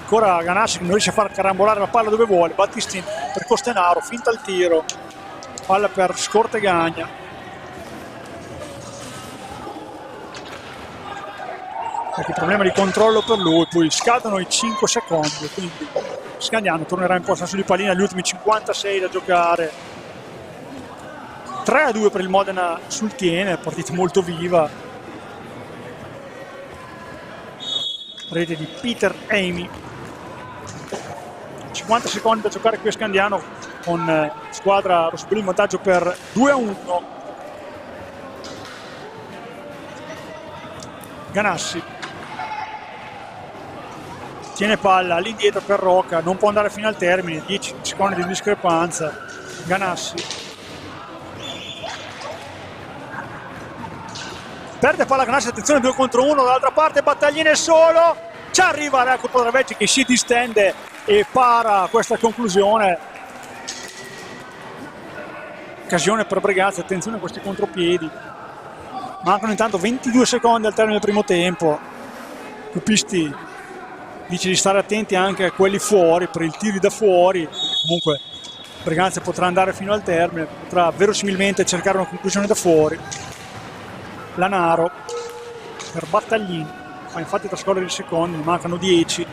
ancora Ganassi che non riesce a far carambolare la palla dove vuole, Battistini per Costenaro, finta il tiro, palla per Scortegagna, qualche problema di controllo per lui, poi scadono i 5 secondi, quindi Scandiano tornerà in possesso di pallina agli ultimi 56 da giocare. 3-2 per il Modena sul Tiene, partita molto viva, rete di Peter Amy, 50 secondi da giocare qui a Scandiano con squadra rossoblu in vantaggio per 2-1. Ganassi tiene palla all'indietro per Rocca, non può andare fino al termine, 10 secondi di discrepanza. Ganassi perde palla Ganassi, attenzione 2 contro 1, dall'altra parte Battaglini solo, ci arriva Jacopo Dravecci che si distende e para questa conclusione. Occasione per Breganze, attenzione a questi contropiedi, mancano intanto 22 secondi al termine del primo tempo. Cupisti dice di stare attenti anche a quelli fuori per i tiri da fuori, comunque Breganze potrà andare fino al termine, potrà verosimilmente cercare una conclusione da fuori. Lanaro per Battaglini, fa infatti trascorrere i secondi, mancano 10.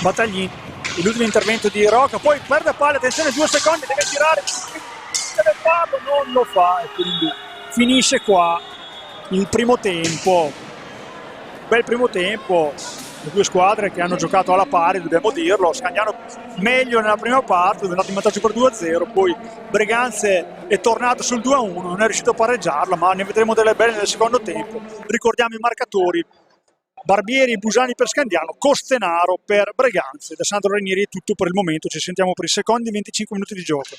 Battaglini, l'ultimo intervento di Rocca, poi perde palla, attenzione 2 secondi, deve tirare, deve farlo, non lo fa e quindi finisce qua il primo tempo. Bel primo tempo, le due squadre che hanno giocato alla pari, dobbiamo dirlo. Scandiano meglio nella prima parte, è andato in vantaggio per 2-0, poi Breganze è tornato sul 2-1, non è riuscito a pareggiarla, ma ne vedremo delle belle nel secondo tempo. Ricordiamo i marcatori: Barbieri e Busani per Scandiano, Costenaro per Breganze. Da Sandro Ranieri è tutto per il momento, ci sentiamo per i secondi 25 minuti di gioco.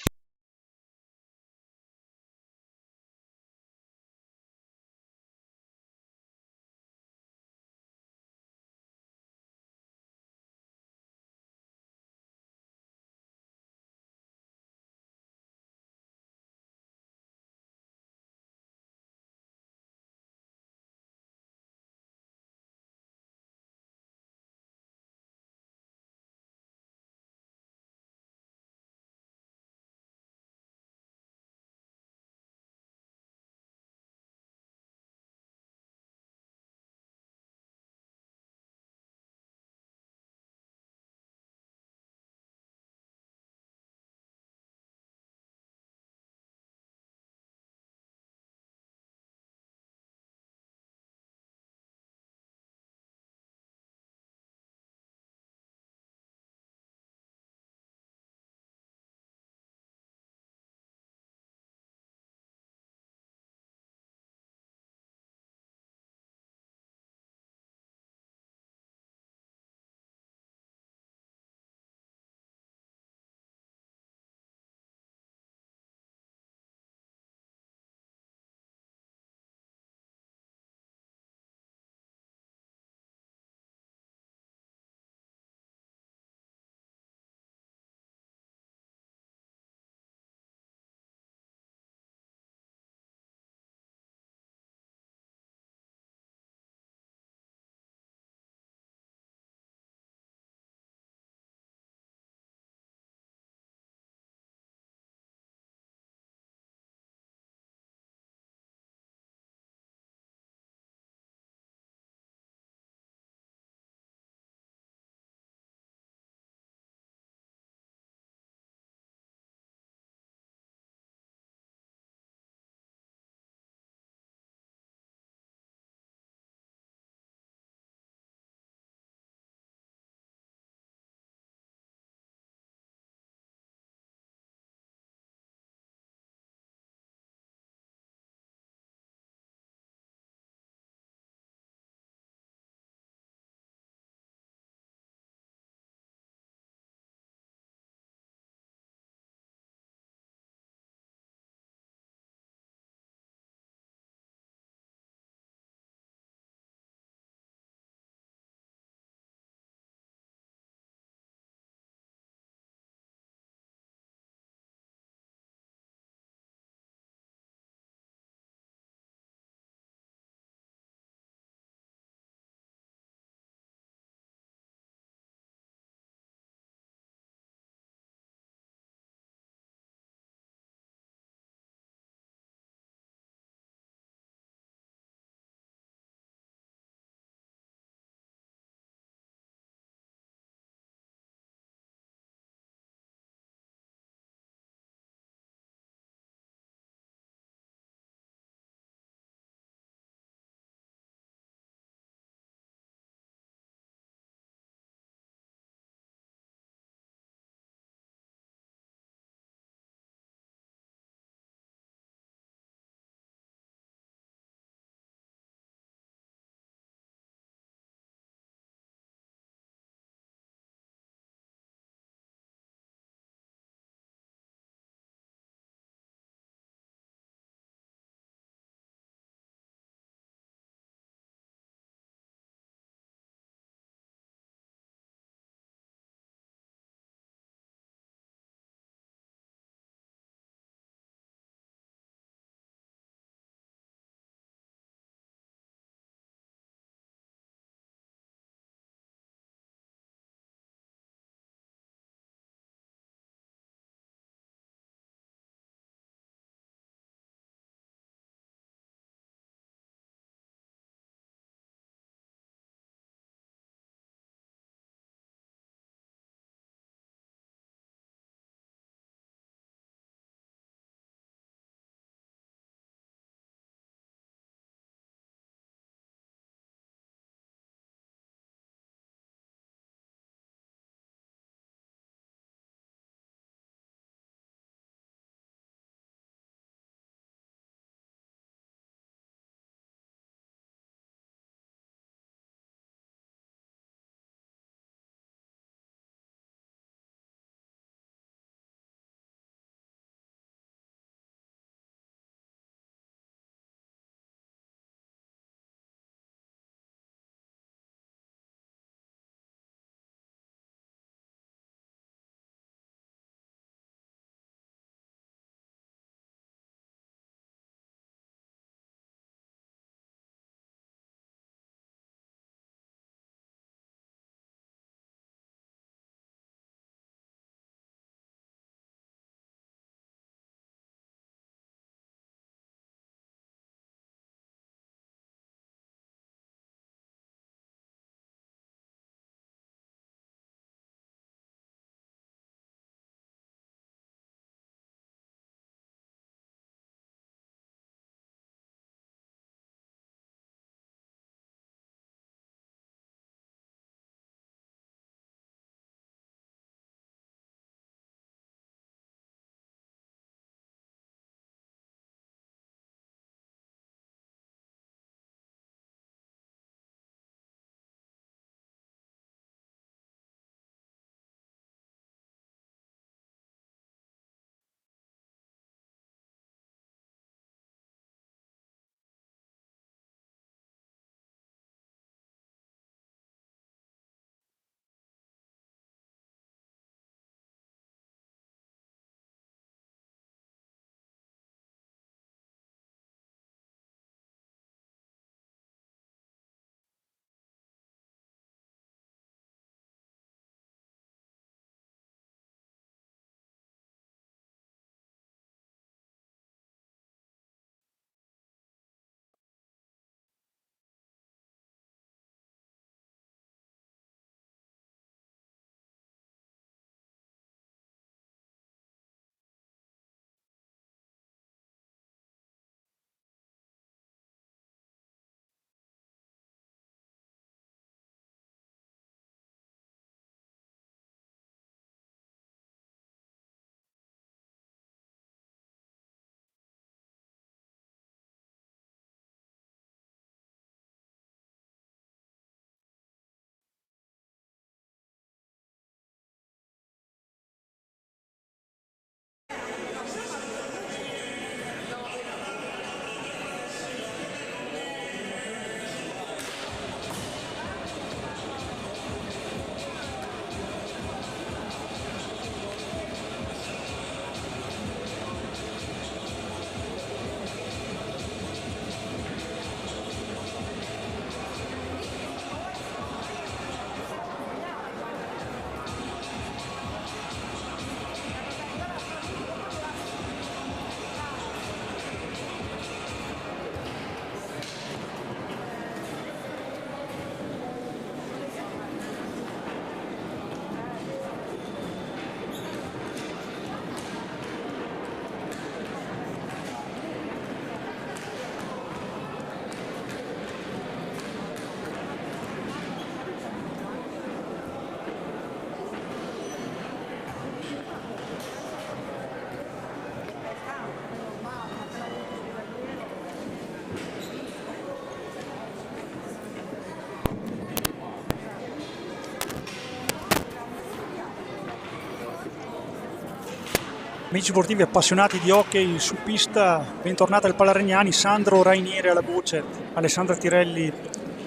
Amici sportivi appassionati di hockey su pista, bentornati al Palaregnani. Sandro Rainieri alla voce, Alessandra Tirelli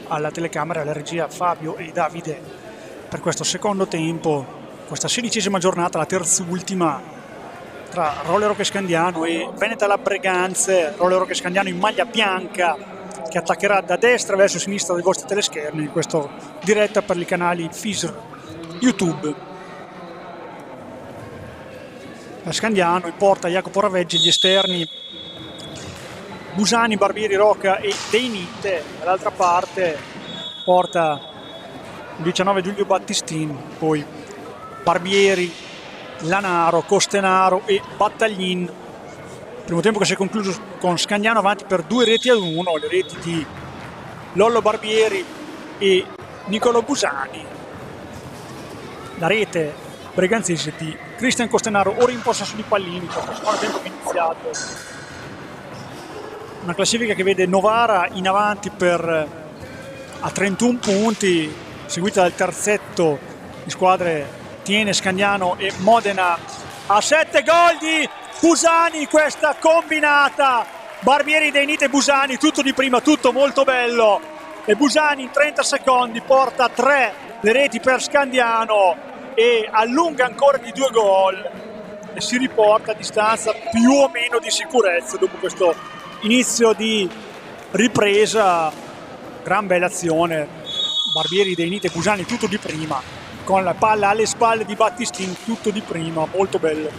alla telecamera, alla regia, Fabio e Davide per questo secondo tempo, questa 16ª giornata, la terzultima tra Roller Hockey Scandiano e Veneta La Breganze. Roller Hockey Scandiano in maglia bianca che attaccherà da destra verso sinistra dei vostri teleschermi, questo diretta per i canali FISR YouTube. Scandiano in porta Jacopo Raveggi, gli esterni Busani, Barbieri, Rocca e Deinite. Dall'altra parte porta il 19 Giulio Battistin, poi Barbieri, Lanaro, Costenaro e Battaglin. Primo tempo che si è concluso con Scandiano avanti per 2-1, le reti di Lollo Barbieri e Niccolò Busani. La rete breganzese di Cristian Costenaro, ora in possesso di pallini, questo secondo tempo che è iniziato. Una classifica che vede Novara in avanti a 31 punti, seguita dal terzetto di squadre Tiene, Scandiano e Modena a 7 gol di Busani, questa combinata Barbieri, Deinite e Busani, tutto di prima, tutto molto bello, e Busani in 30 secondi porta 3 le reti per Scandiano e allunga ancora di 2 gol e si riporta a distanza più o meno di sicurezza dopo questo inizio di ripresa. Gran bella azione, Barbieri, Deinite e Busani tutto di prima, con la palla alle spalle di Battistin, tutto di prima, molto bello.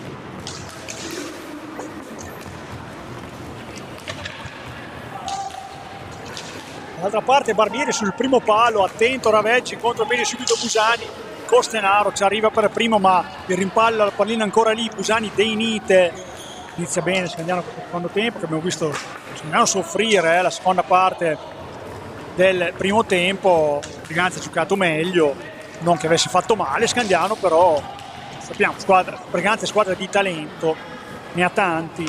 Dall'altra parte Barbieri sul primo palo, attento Raveggi, contro bene subito Busani. Costenaro ci arriva per primo, ma il rimpallo, la pallina ancora lì. Busani, Deinite, inizia bene Scandiano questo secondo tempo, che abbiamo visto Scandiano soffrire la seconda parte del primo tempo. Briganza ha giocato meglio, non che avesse fatto male Scandiano, però sappiamo, Briganza è squadra di talento, ne ha tanti,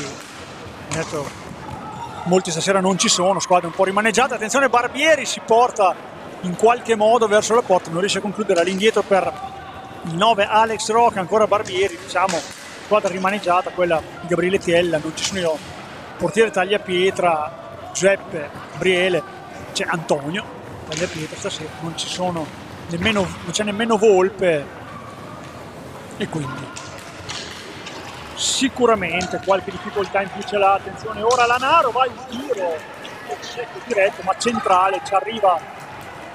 molti stasera non ci sono, squadra un po' rimaneggiata. Attenzione, Barbieri si porta in qualche modo verso la porta, non riesce a concludere, all'indietro per il 9 Alex Rocca, ancora Barbieri, diciamo squadra rimaneggiata quella di Gabriele Tiella, non ci sono io, portiere Tagliapietra, Giuseppe, Gabriele, c'è Antonio Tagliapietra, stasera non c'è nemmeno Volpe, e quindi sicuramente qualche difficoltà in più ce l'ha. Attenzione, ora Lanaro va in tiro diretto ma centrale, ci arriva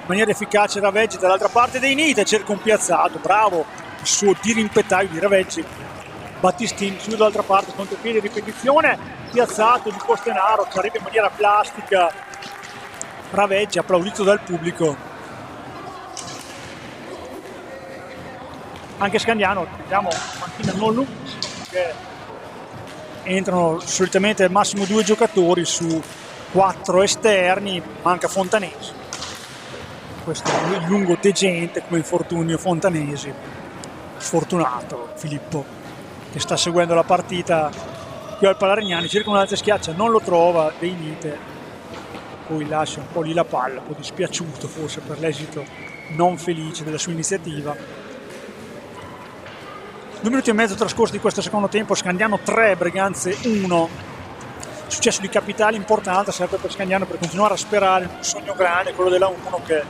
in maniera efficace Raveggi. Dall'altra parte Deinite cerca un piazzato, bravo il suo dirimpettaio di Raveggi. Battistin su dall'altra parte, contropiede, ripetizione, piazzato di Costenaro, ci arriva in maniera plastica Raveggi, applaudito dal pubblico. Anche Scandiano, vediamo, panchina non lunghissima, perché entrano solitamente al massimo 2 giocatori su 4 esterni, manca Fontanesi, questo è lungo degente come infortunio Fontanesi, sfortunato Filippo che sta seguendo la partita qui al Palaregnani, cerca un'altra schiaccia, non lo trova, Deinite poi lascia un po' lì la palla, un po' dispiaciuto forse per l'esito non felice della sua iniziativa. 2 minuti e mezzo trascorsi di questo secondo tempo, Scandiano 3, Breganze 1. Successo di capitale importante sempre per Scandiano per continuare a sperare un sogno grande, quello della 1, che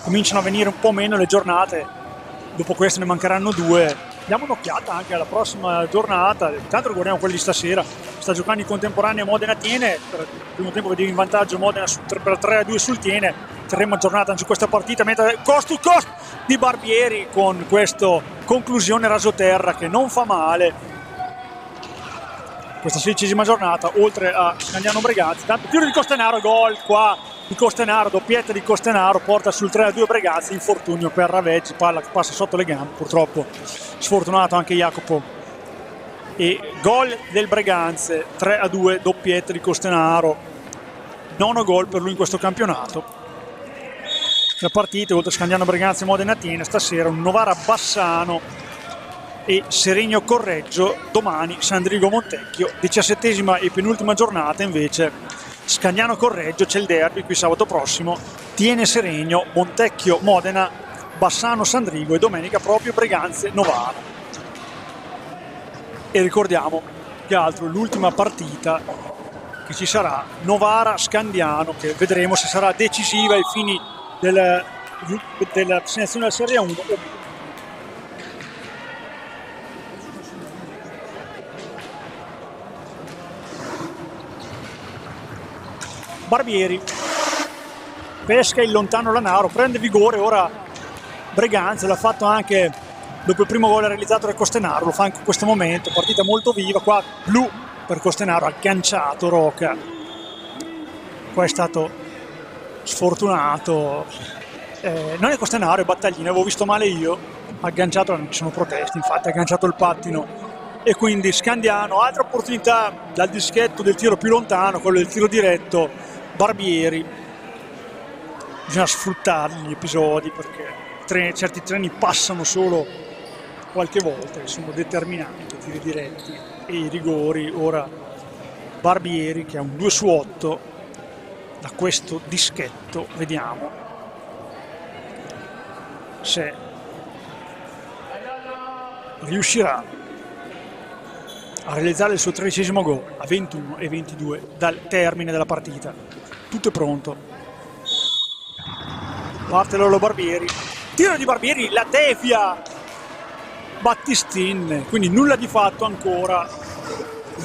cominciano a venire un po' meno le giornate, dopo queste ne mancheranno 2. Diamo un'occhiata anche alla prossima giornata, intanto guardiamo quelli di stasera. Sta giocando in contemporanea Modena Tiene, per il primo tempo vedevo in vantaggio Modena per 3-2 sul Tiene. Terremo aggiornata anche su questa partita, mentre cost to cost di Barbieri con questa conclusione rasoterra che non fa male. Questa 16ª giornata, oltre a Scandiano Breganze, tanto tiro di Costenaro, gol qua di Costenaro, doppietta di Costenaro, porta sul 3-2 Breganze, infortunio per Raveggi, palla che passa sotto le gambe, purtroppo sfortunato anche Jacopo, e gol del Breganze, 3-2, doppietta di Costenaro, 9 gol per lui in questo campionato. La partita, oltre a Scandiano Breganze e Modena Tiene, stasera un Novara Bassano e Seregno Correggio, domani Sandrigo Montecchio. 17ª e penultima giornata invece Scandiano Correggio, c'è il derby qui sabato prossimo, Tiene Seregno, Montecchio Modena, Bassano Sandrigo e domenica proprio Breganze Novara. E ricordiamo che altro l'ultima partita che ci sarà, Novara-Scandiano, che vedremo se sarà decisiva ai fini della selezione della Serie 1. Barbieri pesca in lontano Lanaro, prende vigore ora Breganze, l'ha fatto anche dopo il primo gol realizzato da Costenaro, lo fa anche in questo momento, partita molto viva, qua blu per Costenaro, agganciato Roca, qua è stato sfortunato, non è Costenaro, è Battaglini, avevo visto male io, agganciato, non ci sono protesti, infatti ha agganciato il pattino, e quindi Scandiano, altra opportunità dal dischetto del tiro più lontano, quello del tiro diretto, Barbieri, bisogna sfruttare gli episodi perché certi treni passano solo qualche volta e sono determinanti i tiri diretti e i rigori. Ora Barbieri che ha un 2 su 8 da questo dischetto, vediamo se riuscirà a realizzare il suo 13° gol a 21:22 dal termine della partita. Tutto è pronto, parte Lolo Barbieri, tiro di Barbieri, la devia Battistin, quindi nulla di fatto ancora,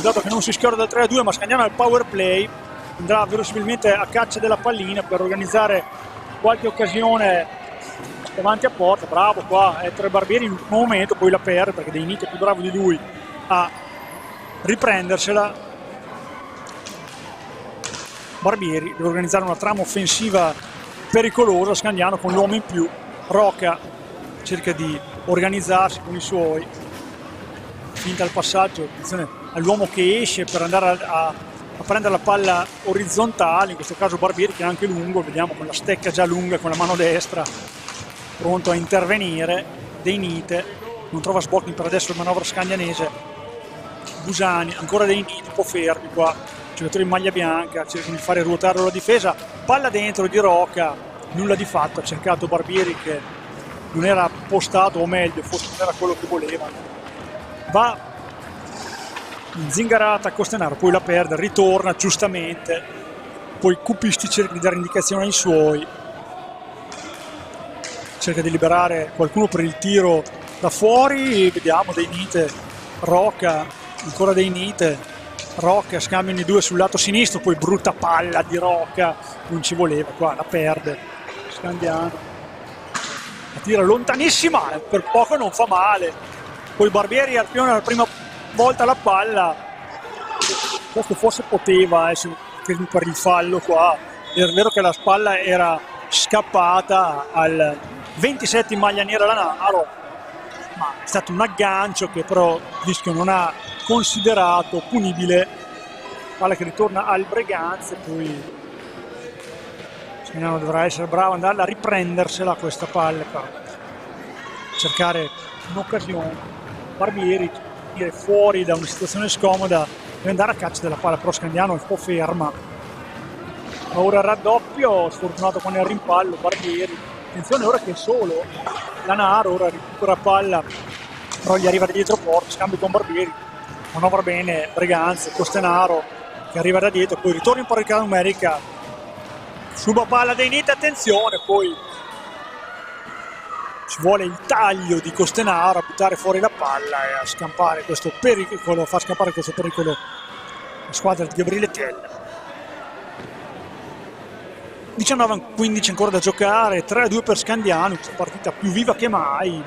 dato che non si schiora dal 3-2, ma Scandiano al power play, andrà verosimilmente a caccia della pallina per organizzare qualche occasione davanti a porta. Bravo qua Ettore Barbieri in un momento, poi la perde perché Dei Niti è più bravo di lui a riprendersela. Barbieri deve organizzare una trama offensiva pericolosa, Scandiano con l'uomo in più, Roca cerca di organizzarsi con i suoi, finta il passaggio, attenzione all'uomo che esce per andare a prendere la palla orizzontale, in questo caso Barbieri che è anche lungo, vediamo con la stecca già lunga con la mano destra, pronto a intervenire. Dei Nite non trova sbocchi per adesso il manovra scandianese, Busani, ancora Dei Nite, un po' fermi qua, giocatore in maglia bianca, cercano di fare ruotare la difesa, palla dentro di Roca, nulla di fatto, ha cercato Barbieri che non era postato, o meglio, forse non era quello che voleva. Va in zingarata a Costenaro, poi la perde, ritorna giustamente, poi Cupisti cerca di dare indicazioni ai suoi, cerca di liberare qualcuno per il tiro da fuori, vediamo Dei Nite, Roca, ancora Dei Nite, Roca, scambiano i due sul lato sinistro, poi brutta palla di Roca, non ci voleva, qua la perde Scandiano, la tira lontanissima, per poco non fa male, poi Barbieri arpiona la prima volta la palla, questo forse poteva essere per il fallo qua, è vero che la palla era scappata al 27 in maglia nera Lanaro, ma è stato un aggancio che però Vischio non ha considerato punibile, palla che ritorna al Breganze, poi Scandiano dovrà essere bravo ad andare a riprendersela questa palla per cercare un'occasione. Barbieri fuori da una situazione scomoda deve andare a caccia della palla, però Scandiano è un po' ferma, ora il raddoppio, sfortunato con il rimpallo Barbieri, attenzione ora che è solo Lanaro, ora recupera palla però gli arriva da dietro porta, scambio con Barbieri, manovra bene Breganze, Costenaro che arriva da dietro, poi ritorna in parità numerica, suba palla Dei Nite, attenzione, poi ci vuole il taglio di Costenaro a buttare fuori la palla e a scampare questo pericolo, fa scappare questo pericolo la squadra di Gabriele Tell. 19:15 ancora da giocare, 3-2 per Scandiano, questa partita più viva che mai,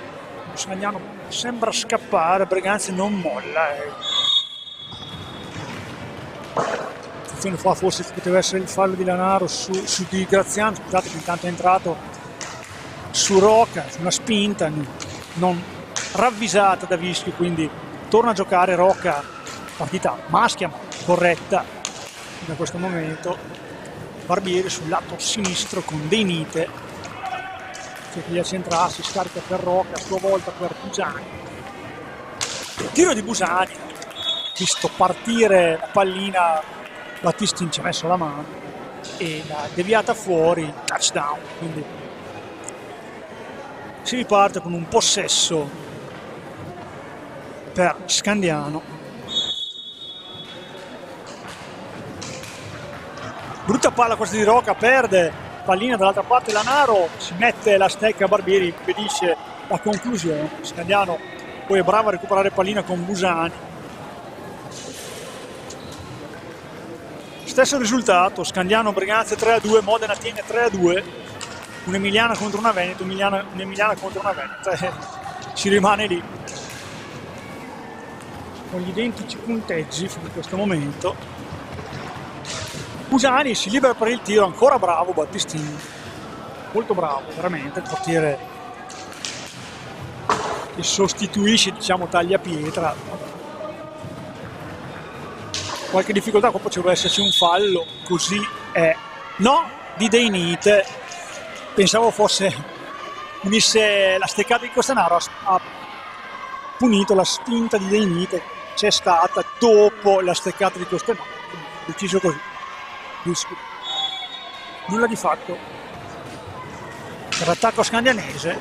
Scandiano sembra scappare, Breganze non molla. Attenzione qua, forse poteva essere il fallo di Lanaro su di Graziano, scusate che intanto è entrato su Roca, una spinta non ravvisata da Vischio, quindi torna a giocare Roca, partita maschia ma corretta da questo momento. Barbieri sul lato sinistro con Dei Nite, cerca di accentrarsi, scarica per Roca, a sua volta per Busani, tiro di Busani, visto partire la pallina, Battistin ci ha messo la mano e l'ha deviata fuori, touchdown, quindi si riparte con un possesso per Scandiano. Brutta palla questa di Rocca, perde pallina dall'altra parte Lanaro, si mette la stecca Barbieri, impedisce la conclusione. Scandiano poi è bravo a recuperare pallina con Busani. Stesso risultato, Scandiano Briganza 3-2, Modena tiene 3-2, un'Emiliana contro una Veneta, un'Emiliana contro una Veneta, si rimane lì con gli identici punteggi fino a questo momento. Busani si libera per il tiro, ancora bravo Battistini, molto bravo veramente, il portiere che sostituisce, diciamo, Tagliapietra. Qualche difficoltà, poi potrebbe esserci un fallo, così è. No, di Deinite, pensavo unisse la steccata di Costanaro, ha punito la spinta di Deinite, c'è stata dopo la steccata di Costanaro, deciso così. Nulla di fatto per l'attacco scandianese,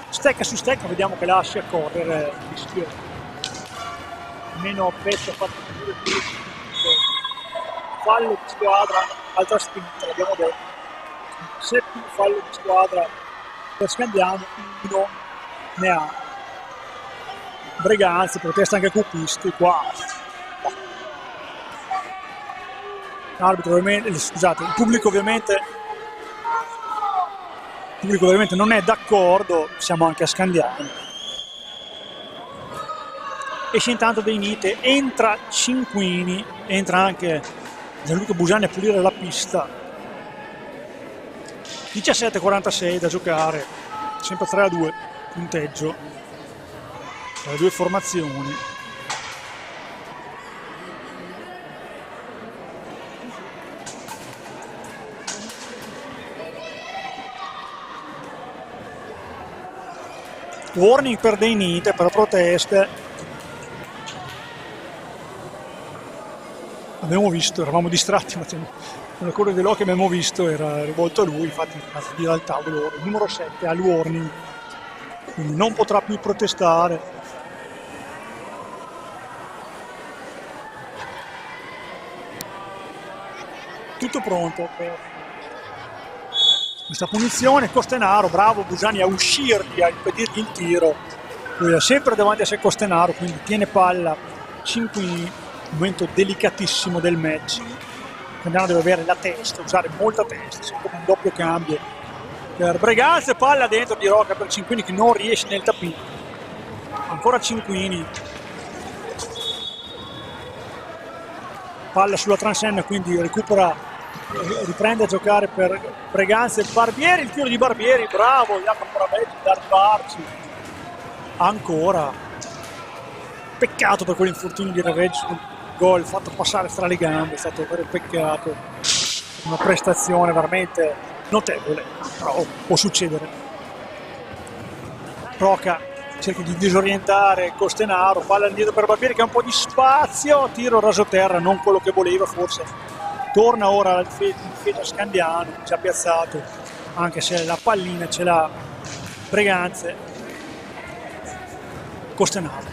stecca su stecca, vediamo che lascia correre, rischio meno pezzo, fallo di squadra, altra spinta, l'abbiamo detto, settimo fallo di squadra per Scandiano, uno ne ha Breganze, protesta anche Cupisti qua. Arbitro ovviamente, scusate, il pubblico ovviamente non è d'accordo, siamo anche a Scandiano. Esce intanto Deinite, entra Cinquini, entra anche Gianluca Busani a pulire la pista. 17:46 da giocare, sempre 3-2 punteggio tra le due formazioni. Warning per Deinite, per proteste. Abbiamo visto, eravamo distratti, ma nel corso dell'occhio abbiamo visto, era rivolto a lui, infatti via dal tavolo, il numero 7 al warning, quindi non potrà più protestare. Tutto pronto per questa punizione. Costenaro, bravo Busani a uscirgli, a impedirgli il tiro. Lui è sempre davanti a sé Costenaro, quindi tiene palla Cinquini, momento delicatissimo del match. Scandiano deve avere la testa, usare molta testa, sempre un doppio cambio per Breganze, palla dentro di Rocca per Cinquini che non riesce nel tappeto. Ancora Cinquini, palla sulla transenna, quindi riprende a giocare per Breganze. Barbieri, il tiro di Barbieri, bravo Jacopo Moravetti da arrivarci ancora. Peccato per quell'infortunio di Raveggio sul gol fatto passare tra le gambe, è stato un vero peccato, una prestazione veramente notevole, però può succedere. Rocca cerca di disorientare Costenaro, palla indietro per Barbieri che ha un po' di spazio, tiro rasoterra, non quello che voleva forse. Torna ora il difesa Scandiano, ci ha piazzato, anche se la pallina ce l'ha Breganze. Costenaro,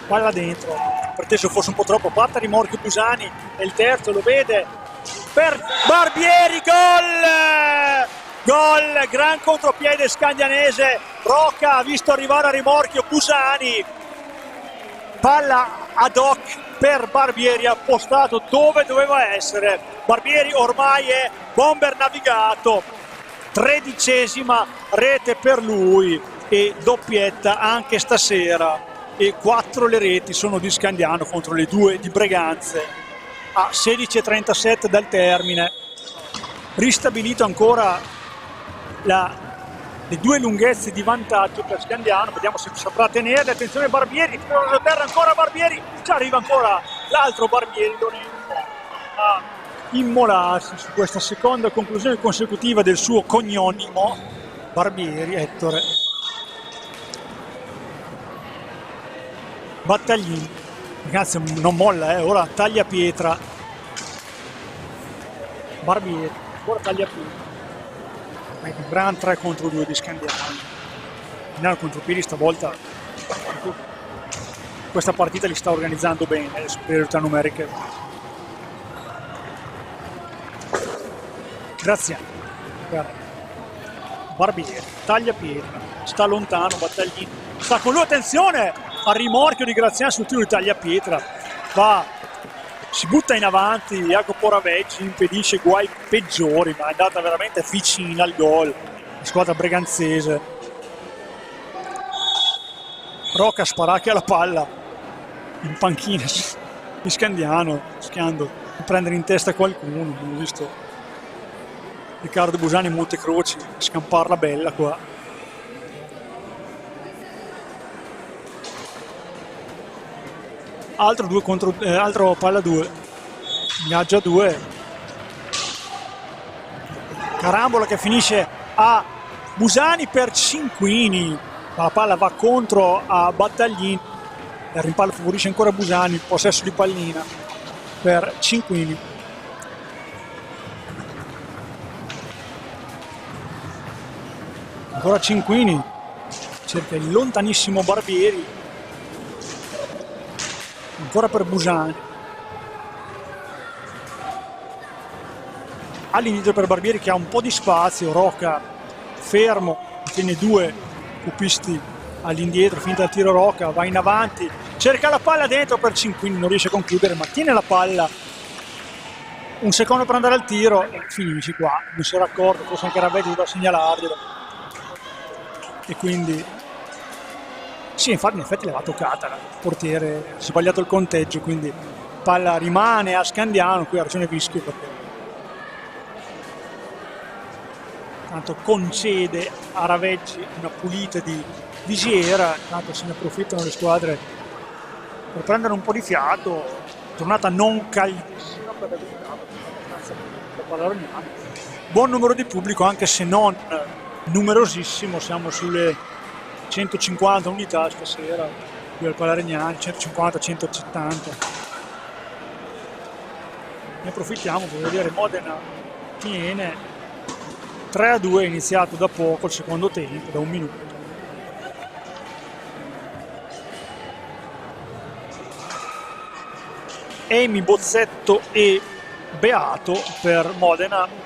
palla dentro, preteso forse un po' troppo, parte rimorchio Busani e il terzo lo vede per Barbieri, gol, gran contropiede scandianese. Rocca ha visto arrivare a rimorchio Busani, palla ad hoc per Barbieri, appostato dove doveva essere. Barbieri ormai è bomber navigato, 13ª rete per lui e doppietta anche stasera, e 4 le reti sono di Scandiano contro le 2 di Breganze a 16:37 dal termine. Ristabilito ancora le 2 lunghezze di vantaggio per Scandiano, vediamo se saprà tenerle. Attenzione Barbieri, per terra ancora Barbieri, ci arriva ancora l'altro Barbieri, a immolarsi su questa seconda conclusione consecutiva del suo cognonimo Barbieri. Ettore Battaglini, ragazzi, non molla, ora Tagliapietra, Barbieri, ancora Tagliapietra, un gran 3-2 di Scandiano. Scandiano contropiedi stavolta, questa partita li sta organizzando bene, le superiorità numeriche Graziano per Barbieri, taglia pietra, sta lontano Battaglini, sta con lui, attenzione al rimorchio di Graziano sul tiro di taglia pietra, si butta in avanti, Jacopo Raveggi impedisce guai peggiori, ma è andata veramente vicina al gol la squadra breganzese. Rocca Sparacchi alla palla in panchina di Scandiano, rischiando di prendere in testa qualcuno. Ho visto Riccardo Busani molte croci, scamparla bella qua. Altro palla 2, ingaggia 2, carambola che finisce a Busani per Cinquini, ma la palla va contro a Battaglini, il rimpallo favorisce ancora Busani, possesso di pallina per Cinquini. Ancora Cinquini, cerca il lontanissimo Barbieri, ancora per Busani, all'inizio per Barbieri che ha un po' di spazio, Rocca fermo, tiene 2 cupisti all'indietro, finita il tiro Rocca, va in avanti, cerca la palla dentro per Cinquini, non riesce a concludere ma tiene la palla un secondo per andare al tiro e finisce qua, non si era accorto, forse anche Raveggi doveva segnalarglielo. E quindi sì, infatti in effetti l'aveva toccata, il portiere ha sbagliato il conteggio, quindi palla rimane a Scandiano, qui ha ragione Vischio perché tanto concede a Raveggi una pulita di visiera, tanto se ne approfittano le squadre per prendere un po' di fiato, giornata non caldissima per la palla rognana, buon numero di pubblico anche se non numerosissimo, siamo sulle 150 unità stasera qui al Palaregnani, 150-170. Ne approfittiamo per vedere Modena Tiene 3-2, iniziato da poco il secondo tempo, da 1 minuto. Emi, Bozzetto e Beato per Modena,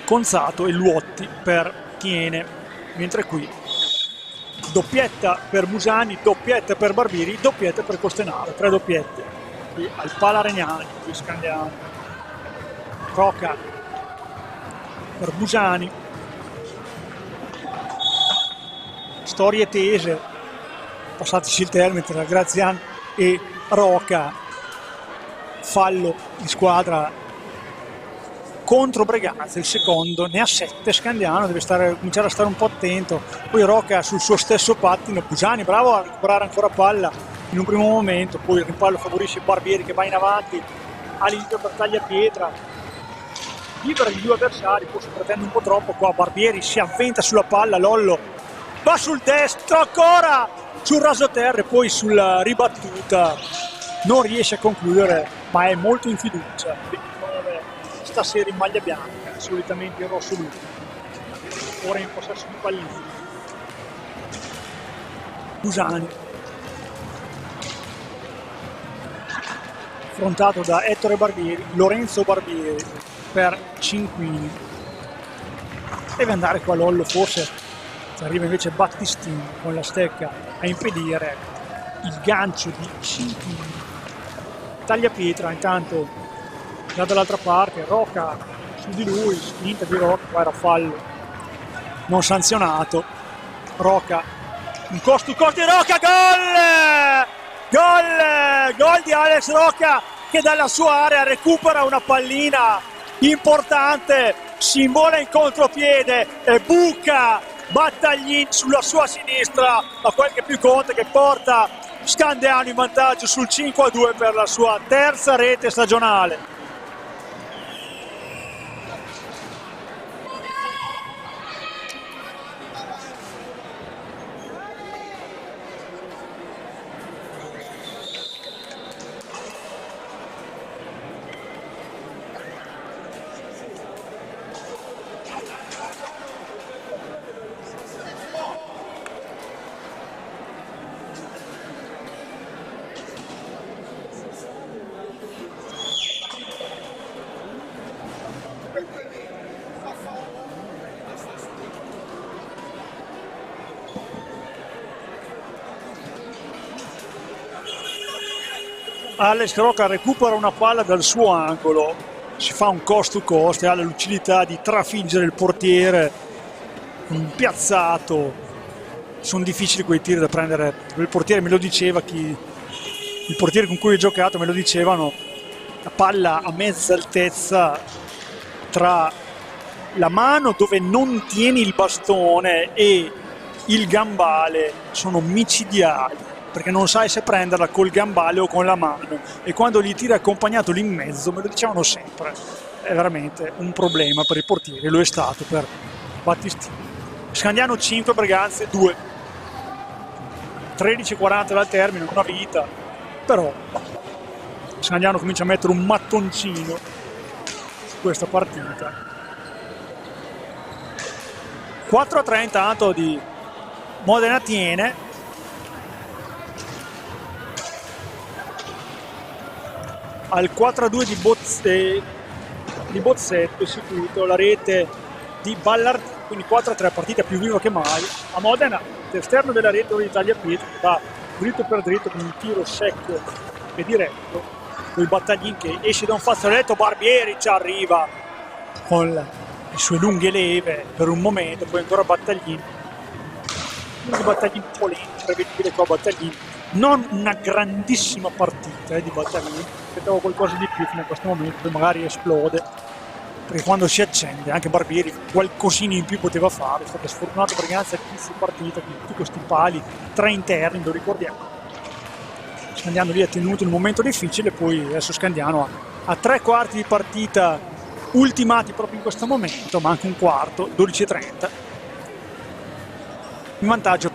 Conzato e Luotti per Tiene, mentre qui doppietta per Busani, doppietta per Barbieri, doppietta per Costenaro, 3 doppiette qui al Palaregnani di Scandiano. Rocca per Busani, storie tese, passateci il termine tra Graziano e Rocca, fallo di squadra contro Breganza, il secondo, ne ha 7 Scandiano, deve cominciare a stare un po' attento, poi Rocca sul suo stesso pattino, Busani bravo a recuperare ancora palla in un primo momento, poi il rimpallo favorisce Barbieri che va in avanti all'inizio per taglia pietra, libera gli 2 avversari, forse pretende un po' troppo qua, Barbieri si avventa sulla palla, Lollo va sul destro ancora, sul rasoterra e poi sulla ribattuta non riesce a concludere ma è molto in fiducia. Stasera in maglia bianca, solitamente in rosso blu, ora in possesso di pallina. Busani affrontato da Ettore Barbieri, Lorenzo Barbieri per Cinquini, deve andare qua Lollo, forse arriva invece Battistini con la stecca a impedire il gancio di Cinquini. Taglia pietra intanto da dall'altra parte, Rocca su di lui, spinta di Rocca, qua era fallo non sanzionato, Rocca un costo di Rocca, gol di Alex Rocca che dalla sua area recupera una pallina importante, si invola in contropiede e buca Battaglini sulla sua sinistra a quel che più conta, che porta Scandiano in vantaggio sul 5-2 per la sua terza rete stagionale. Alex Rocca recupera una palla dal suo angolo, si fa un cost to cost e ha la lucidità di trafiggere il portiere, un piazzato. Sono difficili quei tiri da prendere, il portiere me lo diceva, il portiere con cui ho giocato me lo dicevano, la palla a mezza altezza tra la mano dove non tieni il bastone e il gambale sono micidiali, perché non sai se prenderla col gambale o con la mano, e quando gli tiri accompagnato lì in mezzo, me lo dicevano sempre, è veramente un problema per i portieri, lo è stato per Battistini. Scandiano 5, Breganze 2, 13:40 dal termine, una vita, però Scandiano comincia a mettere un mattoncino su questa partita. 4-3 intanto di Modena tiene. Al 4-2 di Bozzetto istituito la rete di Ballardini, quindi 4-3, partita più viva che mai. A Modena, l'esterno della rete di Tagliapietra, va dritto per dritto con un tiro secco e diretto, con il Battaglin che esce da un fazzoletto, Barbieri ci arriva con le sue lunghe leve per un momento, poi ancora Battaglin, un Battaglin un po' lento, prevedibile qua Battaglin, non una grandissima partita di Battaglin, aspettavo qualcosa di più fino a questo momento, poi magari esplode, perché quando si accende anche Barbieri qualcosina in più poteva fare, è stato sfortunato per Granza all'inizio partita con tutti questi pali, 3 interni, lo ricordiamo. Scandiano lì ha tenuto in un momento difficile, poi adesso Scandiano ha 3 quarti di partita ultimati proprio in questo momento, manca un quarto, 12:30, in vantaggio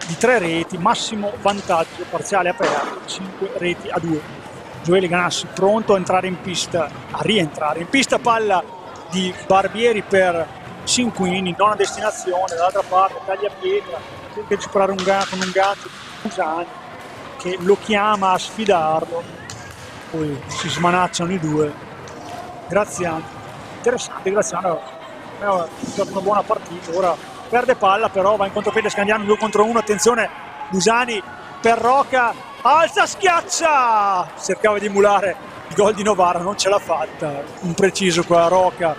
di 3 reti, massimo vantaggio parziale aperto, 5-2. Gioele Ganassi pronto a entrare in pista, a rientrare in pista, palla di Barbieri per Cinquini, non a destinazione, dall'altra parte Tagliapietra, cerca di superare con un gancio Busani che lo chiama a sfidarlo, poi si smanacciano i due. Graziano, interessante, Graziano ha fatto una buona partita, ora perde palla però va in contropiede Scandiano, 2 contro 1, attenzione Busani per Rocca, alza, schiaccia, cercava di emulare il gol di Novara, non ce l'ha fatta, un preciso qua Rocca,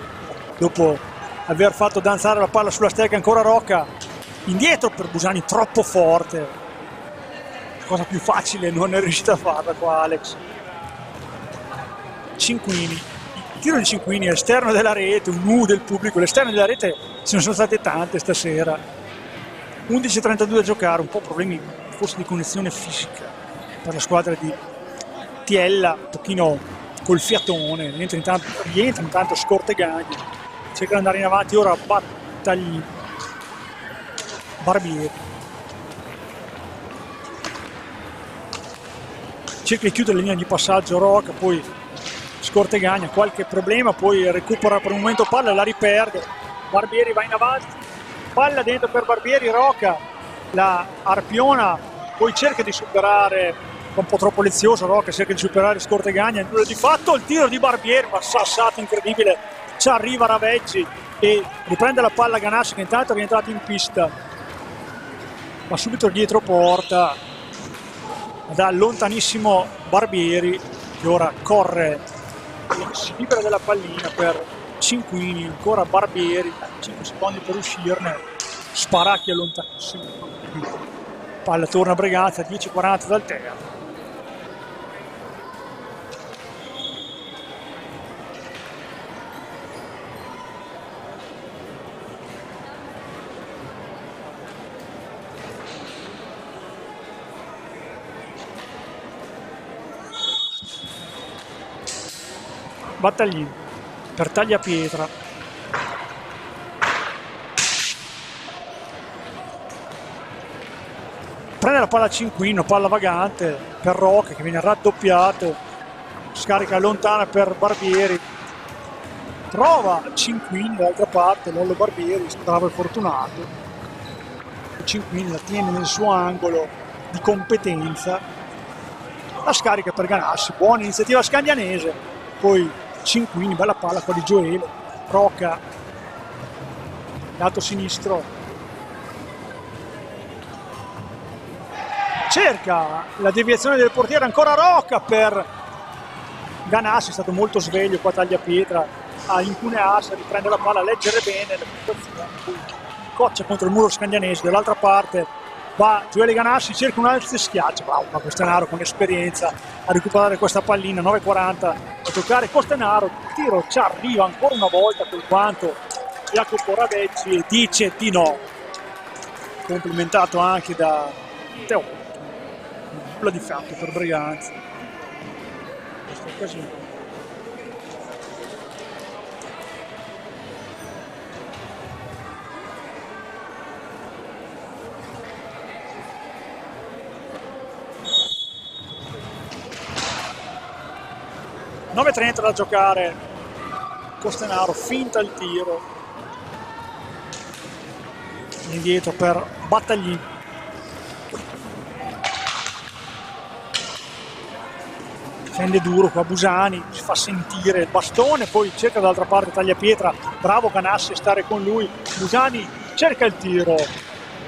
dopo aver fatto danzare la palla sulla stecca, ancora Rocca, indietro per Busani, troppo forte, cosa più facile non è riuscita a farla qua Alex. Cinquini, il tiro di Cinquini esterno della rete, un U del pubblico, l'esterno della rete ce ne sono state tante stasera. 11:32 da giocare, un po' problemi forse di condizione fisica per la squadra di Tiella, un pochino col fiatone, rientra intanto Scortegagni, cerca di andare in avanti, ora Battaglini, Barbieri, cerca di chiudere la linea di passaggio Rocca, poi Scortegagna, qualche problema, poi recupera per un momento palla, la riperde, Barbieri va in avanti, palla dentro per Barbieri, Rocca la arpiona, poi cerca di superare, un po' troppo lezioso Rocca, cerca di superare Scortegagna, nulla di fatto, il tiro di Barbieri, ma sassato incredibile, ci arriva Raveggi e riprende la palla Ganassi che intanto è rientrato in pista, ma subito dietro porta, da lontanissimo Barbieri che ora corre, si libera della pallina per Cinquini, ancora Barbieri, 5 secondi per uscirne, Sparacchia lontanissimo, palla torna a Breganza, 10:40 dal terzo. Battaglini per Tagliapietra, prende la palla Cinquino, palla vagante per Rocca che viene raddoppiato, scarica lontana per Barbieri, trova Cinquini dall'altra parte, Lollo Barbieri, bravo e fortunato, Cinquini la tiene nel suo angolo di competenza, la scarica per Ganassi, buona iniziativa scandianese, poi Cinquini, bella palla qua di Gioele, Rocca, lato sinistro, cerca la deviazione del portiere, ancora Rocca per Ganassi, è stato molto sveglio qua, Tagliapietra a incunearsi, a riprendere la palla, a leggere bene la situazione, coccia contro il muro scandianese. Dall'altra parte va Gioele Ganassi, cerca un altro e schiaccia, bravo Costenaro con esperienza a recuperare questa pallina. 9:40 a giocare, Costenaro, il tiro ci arriva ancora una volta per quanto Jacopo Ravecci dice di no, complimentato anche da Teo. Nulla di fatto per Briganza questa occasione. (9:30 da giocare). Costenaro finta il tiro indietro per Battaglini, difende duro qua Busani, si fa sentire il bastone, poi cerca dall'altra parte Tagliapietra, bravo Ganassi a stare con lui. Busani cerca il tiro,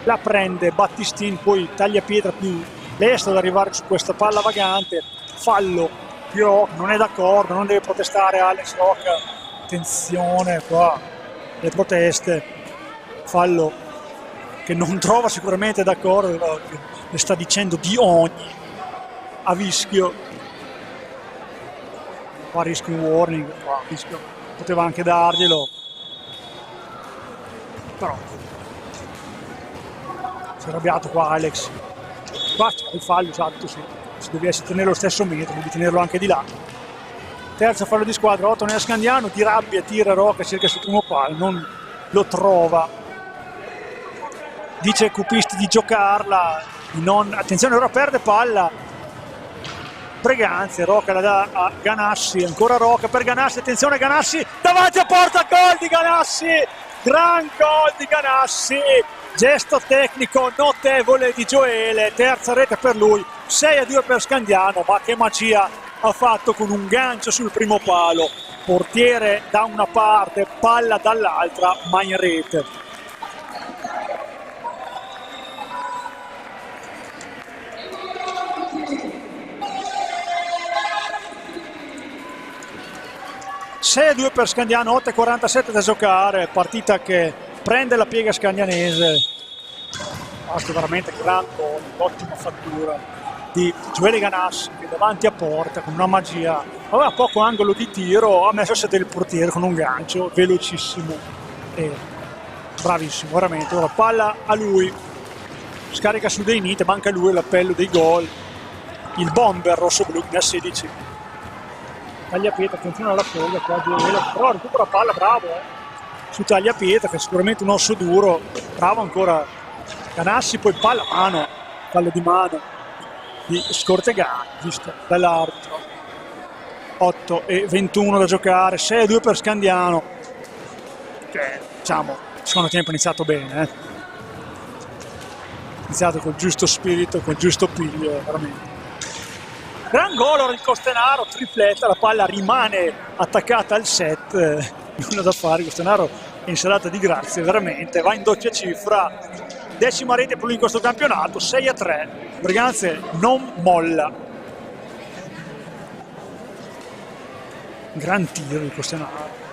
la prende Battistin, poi Tagliapietra più lesto ad arrivare su questa palla vagante. Fallo di Rocca, non è d'accordo, non deve protestare Alex Rocca, attenzione qua le proteste, fallo che non trova sicuramente d'accordo, le sta dicendo di ogni a Vischio, qua rischio un warning, qua Vischio poteva anche darglielo, però si è arrabbiato qua Alex, qua c'è il fallo, esatto, sì, si dovesse tenere lo stesso metro, devi tenerlo anche di là. Terzo fallo di squadra, 8 nella Scandiano, di rabbia tira Rocca, cerca sul primo palo, non lo trova, dice ai cupisti di giocarla, di non... attenzione, ora perde palla Breganze, Rocca la dà a Ganassi, ancora Rocca per Ganassi, attenzione Ganassi, davanti a porta, gol di Ganassi, gran gol di Ganassi, gesto tecnico notevole di Gioele, terza rete per lui, 6-2 per Scandiano, ma che magia ha fatto con un gancio sul primo palo, portiere da una parte, palla dall'altra, ma in rete. (6-2 per Scandiano, 8:47 da giocare, partita che prende la piega scandianese. Basta veramente gran gol, ottima fattura di Gioele Ganassi che davanti a porta con una magia, aveva poco angolo di tiro, ha messo a sedere il portiere con un gancio velocissimo e bravissimo veramente. Ora palla a lui, scarica su Deinite, manca lui l'appello dei gol, il bomber rosso-blu ne ha 16. Tagliapietra, attenzione alla foglia qua Gioele, però recupera palla, bravo su Tagliapietra che è sicuramente un osso duro, bravo ancora Ganassi, poi palla a mano, fallo di mano di Scortegani visto dall'arbitro. 8:21 da giocare, 6-2 per Scandiano che diciamo il secondo tempo è iniziato bene, iniziato col giusto spirito, col giusto piglio, veramente gran gol ora di Costenaro, tripletta, la palla rimane attaccata al set, nulla da fare, Costenaro è in serata di grazie veramente, va in doppia cifra, 10ª rete per lui in questo campionato, 6-3, Briganze non molla. Gran tiro di Costenaro.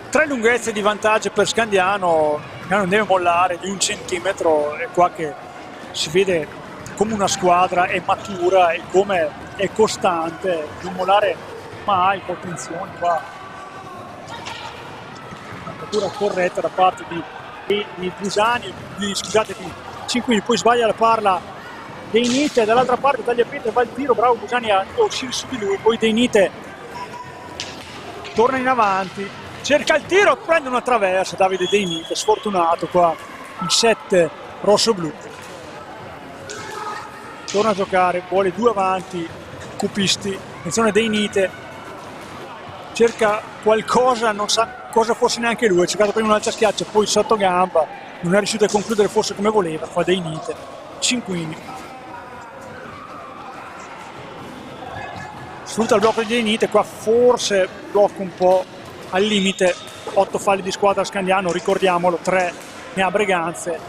Tre lunghezze di vantaggio per Scandiano, non deve mollare di 1 centimetro, è qua che si vede come una squadra è matura e come è costante, non mollare mai, con attenzione qua, una cattura corretta da parte di Busani, scusate di Cinquini, poi sbaglia la palla Deinite, dall'altra parte Tagliapietra va il tiro, bravo Busani a uscire su di lui, poi Deinite torna in avanti, cerca il tiro, prende una traversa Davide Deinite, sfortunato qua il 7 rosso-blu, torna a giocare, vuole 2 avanti cupisti, attenzione Deinite, cerca qualcosa, non sa cosa fosse neanche lui, ha cercato prima un'altra schiaccia, poi sotto gamba, non è riuscito a concludere forse come voleva, qua Deinite, Cinquini sfrutta il blocco di Deinite, qua forse blocco un po' al limite. 8 falli di squadra Scandiano, ricordiamolo, 3 ne ha Breganze.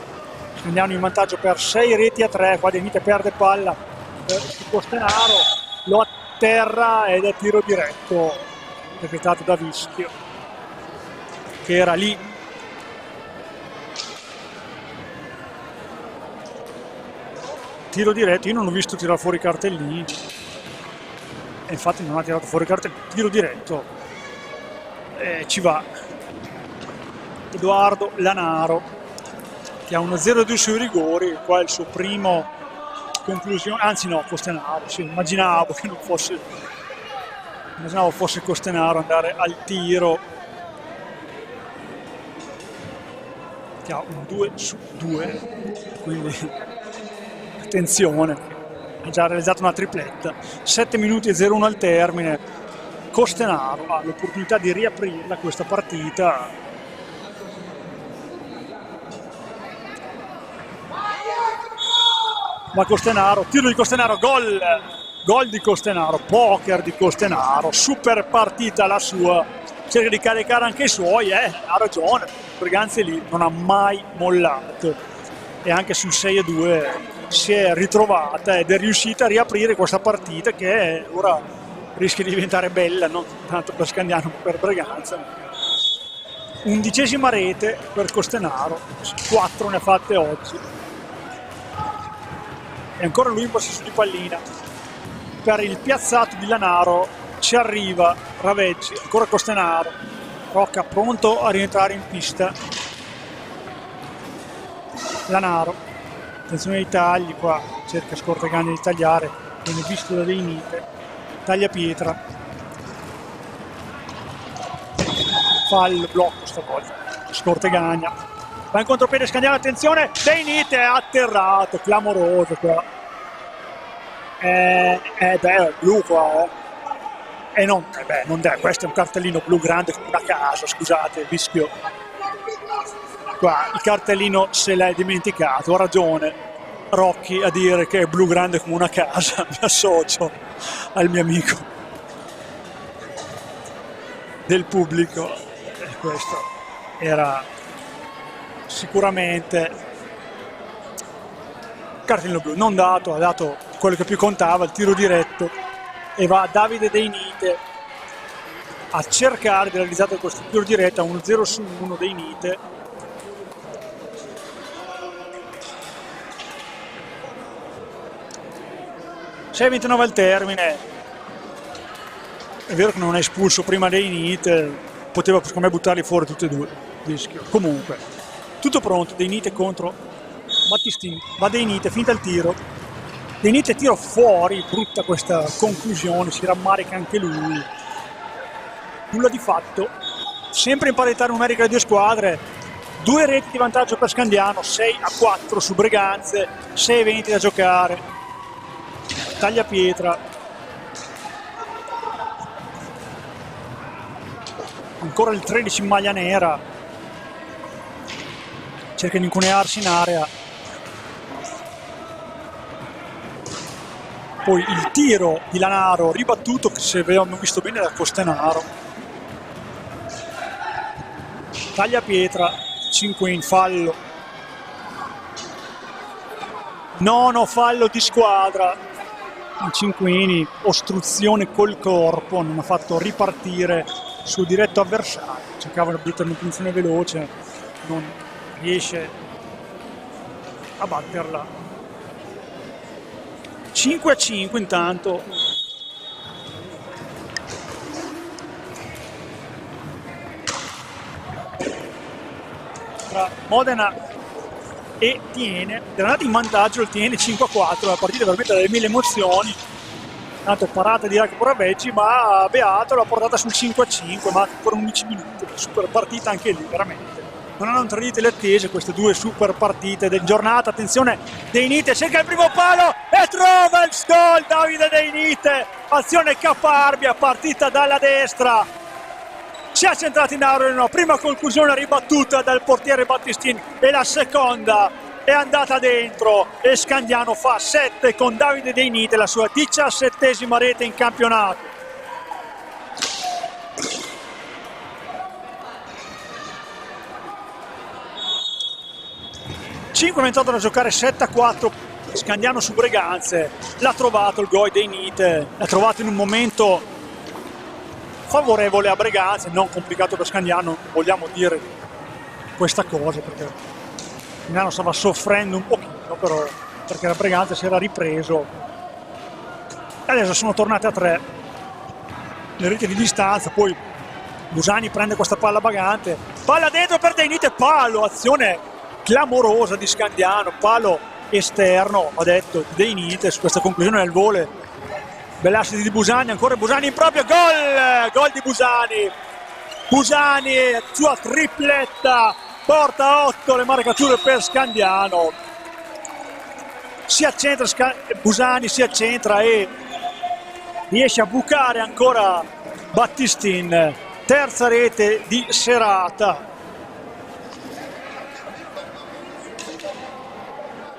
Scandiano in vantaggio per 6 reti a 3, qua Deinite perde palla per Costenaro, lo atterra ed è tiro diretto decretato da Vischio, che era lì. Tiro diretto, io non ho visto tirare fuori i cartellini e infatti non ha tirato fuori i cartellini. Tiro diretto, ci va Edoardo Lanaro, che ha uno 0-2 sui rigori. Qua è il suo primo conclusione, anzi no, Costenaro, sì, immaginavo fosse Costenaro andare al tiro, che ha un 2-2, quindi attenzione, ha già realizzato una tripletta. 7 minuti e 0-1 al termine. Costenaro ha l'opportunità di riaprirla questa partita. Ma Costenaro, tiro di Costenaro, gol di Costenaro, poker di Costenaro, super partita la sua, cerca di caricare anche i suoi, ha ragione, Breganze lì non ha mai mollato e anche sul 6-2 si è ritrovata ed è riuscita a riaprire questa partita che ora rischia di diventare bella, non tanto per Scandiano ma per Breganze. 11ª rete per Costenaro, 4 ne ha fatte oggi. E ancora lui in possesso di pallina per il piazzato di Lanaro, ci arriva Raveggi, ancora Costenaro, Rocca pronto a rientrare in pista. Lanaro, attenzione ai tagli, qua cerca Scortegagna di tagliare, viene visto da Deinite, taglia pietra, fallo, blocco stavolta, Scortegagna. Va in contropiede Scandiano, attenzione, Deinite è atterrato, clamoroso qua. Blu qua, non è, questo è un cartellino blu grande come una casa, scusate, Vischio. Qua il cartellino se l'è dimenticato, ha ragione Rocchi a dire che è blu grande come una casa, mi associo al mio amico del pubblico. Questo era sicuramente cartellino blu non dato, ha dato quello che più contava, il tiro diretto, e va Davide Deinite a cercare di realizzare questo tiro diretto a 1-0-1 Deinite. Sei 29 al termine, è vero che non è espulso prima Deinite, poteva secondo me buttarli fuori tutti e due, Vischio. Comunque tutto pronto, Deinite contro Battistini, va Deinite, finta il tiro, Deinite tiro fuori, brutta questa conclusione, si rammarica anche lui, nulla di fatto, sempre in parità numerica le due squadre, 2 reti di vantaggio per Scandiano, 6-4 su Breganze, 6-20 da giocare, taglia pietra, ancora il 13 in maglia nera, cerca di incunearsi in area, poi il tiro di Lanaro ribattuto, che se abbiamo visto bene da Costenaro, taglia pietra, 5 in fallo, nono fallo di squadra, Cinquini, ostruzione col corpo, non ha fatto ripartire il suo diretto avversario, cercava di mettere una punizione veloce, non riesce a batterla. 5-5 intanto tra Modena e Tiene, era andato in vantaggio il Tiene 5-4, la partita veramente dalle 1000 emozioni, tanto parata di Jacopo Raveggi, ma Beato l'ha portata sul 5-5, ma ancora 11 minuti, super partita anche lì, veramente. Non hanno tradito le attese queste due super partite del giornata. Attenzione, Deinite cerca il primo palo e trova il gol, Davide Deinite, azione caparbia, partita dalla destra, si è centrato in area, prima conclusione ribattuta dal portiere Battistini e la seconda è andata dentro e Scandiano fa 7 con Davide Deinite, la sua 17ª rete in campionato. 5:28 da giocare, 7-4 Scandiano su Breganze. L'ha trovato il gol dei Nite, l'ha trovato in un momento favorevole a Breganze, non complicato per Scandiano, vogliamo dire questa cosa perché Scandiano stava soffrendo un pochino, però perché la Breganze si era ripreso e adesso sono tornate a 3 le reti di distanza. Poi Busani prende questa palla vagante, palla dentro per Dei Nite, palo, azione clamorosa di Scandiano, palo esterno, ha detto Dei Nite su questa conclusione del volo. Bell'assist di Busani, ancora Busani in proprio, gol di Busani, sua tripletta, porta 8 le marcature per Scandiano, si accentra Busani, si accentra e riesce a bucare ancora Battistin, terza rete di serata.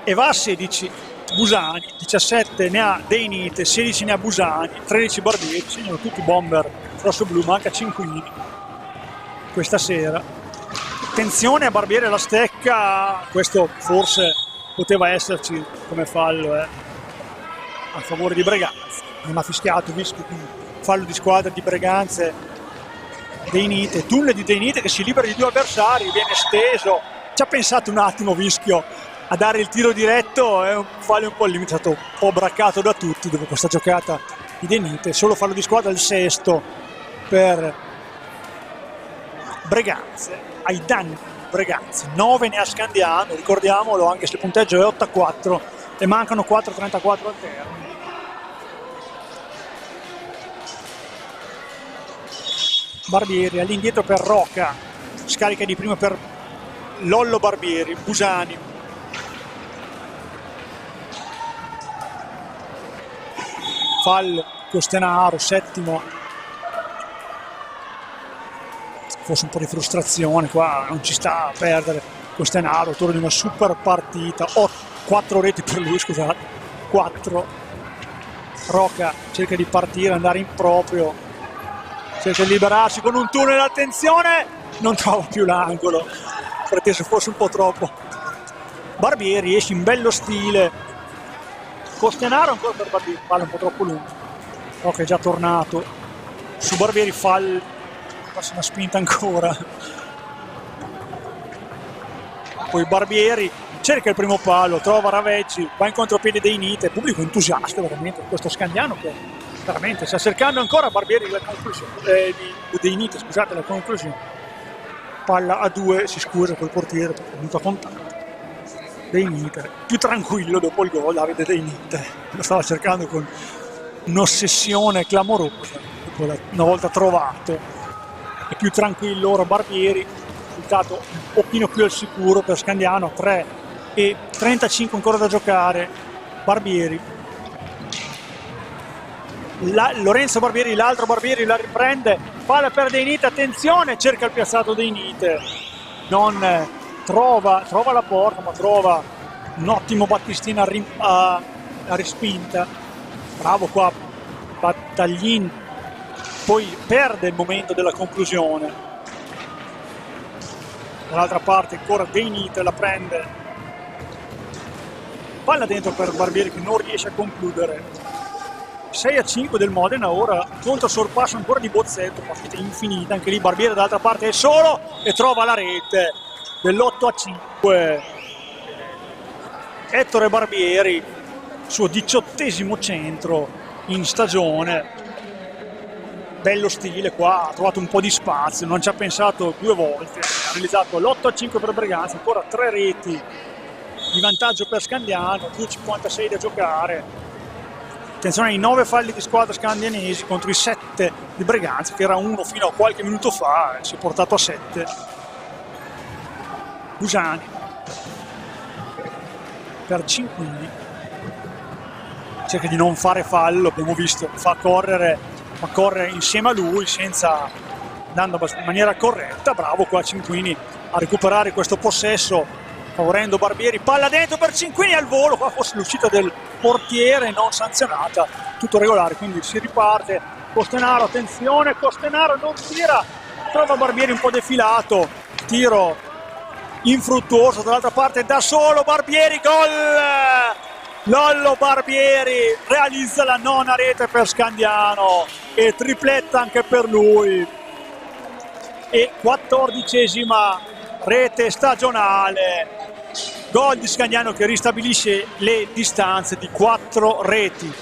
E va a 16 Busani, 17 ne ha Dei Nite, 16 ne ha Busani, 13 Barbieri, segnano tutti bomber rosso-blu, manca Cinquini questa sera. Attenzione a Barbieri alla stecca, questo forse poteva esserci come fallo a favore di Breganze, non ha fischiato, visto fallo di squadra di Breganze. Dei Nite, tunnel di Dei Nite che si libera di 2 avversari, viene steso, ci ha pensato un attimo Vischio a dare il tiro diretto, è un fallo un po' limitato, un po' braccato da tutti dopo questa giocata di Dei Nite. Solo fallo di squadra, il sesto per Breganze, ai danni Breganze, 9 ne ha Scandiano, ricordiamolo, anche se il punteggio è 8-4 e mancano 4:34 al termine. Barbieri all'indietro per Rocca, scarica di prima per Lollo Barbieri, Busani, fallo Costenaro, settimo, forse un po' di frustrazione qua, non ci sta a perdere Costenaro, autore di una super partita, 4 reti per lui, scusate, 4. Rocca cerca di partire, andare in proprio, cerca di liberarsi con un tunnel, attenzione, non trova più l'angolo, preteso forse un po' troppo. Barbieri esce in bello stile, Costenaro ancora per Barbieri, palla un po' troppo lungo, Rocca è già tornato su Barbieri, fallo, passa una spinta ancora, poi Barbieri cerca il primo palo, trova Raveggi, va in contropiede Dei Nite, pubblico entusiasta veramente questo Scandiano che veramente sta cercando ancora Barbieri la conclusione, Dei Nite, scusate, la conclusione. Palla a 2, si scusa col portiere perché è venuto a contatto. Dei Nite più tranquillo dopo il gol, Davide Dei Nite lo stava cercando con un'ossessione clamorosa, una volta trovato è più tranquillo ora Barbieri, risultato un pochino più al sicuro per Scandiano, 3:35 ancora da giocare. Barbieri, Lorenzo Barbieri, l'altro Barbieri la riprende, palla per Dei Nite, attenzione, cerca il piazzato Dei Nite, non trova la porta, ma trova un ottimo Battistin a respinta, bravo qua Battaglin, poi perde il momento della conclusione. Dall'altra parte ancora Dei Nite la prende, palla dentro per Barbieri che non riesce a concludere. 6-5 del Modena, ora contro sorpasso ancora di Bozzetto, partita infinita, anche lì Barbieri dall'altra parte è solo e trova la rete dell'8-5. Ettore Barbieri, suo 18° centro in stagione, bello stile qua, ha trovato un po' di spazio, non ci ha pensato 2 volte, ha realizzato l'8-5 per Breganze, ancora 3 reti di vantaggio per Scandiano, 2:56 da giocare. Attenzione ai 9 falli di squadra scandianesi contro i 7 di Breganze, che era 1 fino a qualche minuto fa, si è portato a 7. Busani per Cinquini, cerca di non fare fallo, abbiamo visto, fa correre insieme a lui, andando in maniera corretta, bravo qua Cinquini a recuperare questo possesso, favorendo Barbieri, palla dentro per Cinquini al volo, qua forse l'uscita del portiere non sanzionata, tutto regolare, quindi si riparte. Costenaro, attenzione, Costenaro non tira, trova Barbieri un po' defilato, tiro infruttuoso. Dall'altra parte da solo Barbieri, gol! Lollo Barbieri realizza la nona rete per Scandiano e tripletta anche per lui, e 14ª rete stagionale. Gol di Scandiano che ristabilisce le distanze di 4 reti.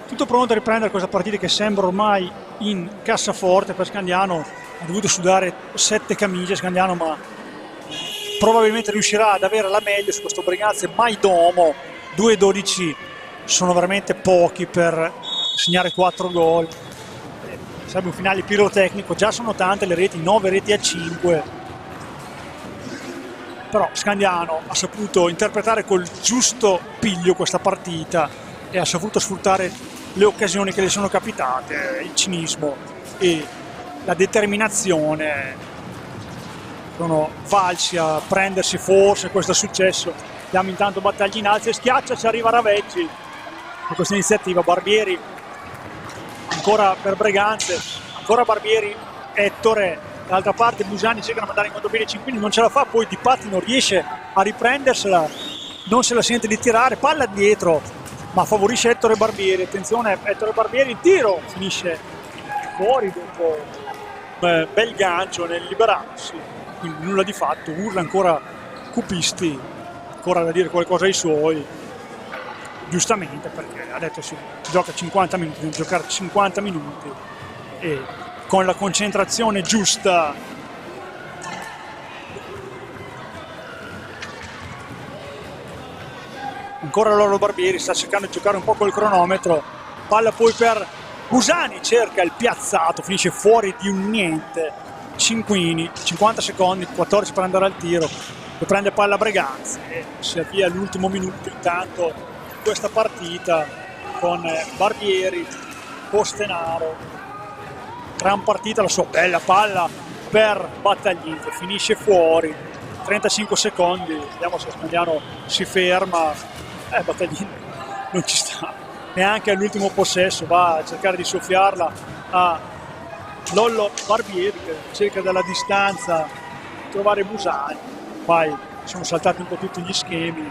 Tutto pronto a riprendere questa partita che sembra ormai in cassaforte per Scandiano. Ha dovuto sudare 7 camicie Scandiano, ma probabilmente riuscirà ad avere la meglio su questo Briganza Maidomo. 2-12 sono veramente pochi per segnare 4 gol. Sarebbe un finale pirotecnico, già sono tante le reti, 9 reti a 5. Però Scandiano ha saputo interpretare col giusto piglio questa partita e ha saputo sfruttare le occasioni che le sono capitate. Il cinismo e la determinazione sono valsi a prendersi forse questo è successo. Diamo intanto battaglia in alto e schiaccia, ci arriva Raveggi con questa iniziativa. Barbieri ancora per Breganze, ancora Barbieri, Ettore, dall'altra parte Busani cerca di mandare in contropiede Cinquini, non ce la fa, poi Di Patti non riesce a riprendersela, non se la sente di tirare, palla dietro ma favorisce Ettore Barbieri. Attenzione, Ettore Barbieri, il tiro finisce fuori dopo un bel gancio nel liberarsi, quindi nulla di fatto. Urla ancora Cupisti, ancora da dire qualcosa ai suoi, giustamente, perché ha detto si gioca 50 minuti, deve giocare 50 minuti e con la concentrazione giusta. Ancora Lollo Barbieri sta cercando di giocare un po' col cronometro, palla poi per Busani, cerca il piazzato, finisce fuori di un niente. Cinquini, 50 secondi, 14 per andare al tiro, che prende palla Breganze e si avvia l'ultimo minuto intanto questa partita con Barbieri, Costenaro. Gran partita, la sua bella palla per Battaglini, finisce fuori, 35 secondi, vediamo se Scandiano si ferma. Battaglini non ci sta neanche all'ultimo possesso, va a cercare di soffiarla a Lollo Barbieri che cerca dalla distanza di trovare Busani. Poi sono saltati un po' tutti gli schemi.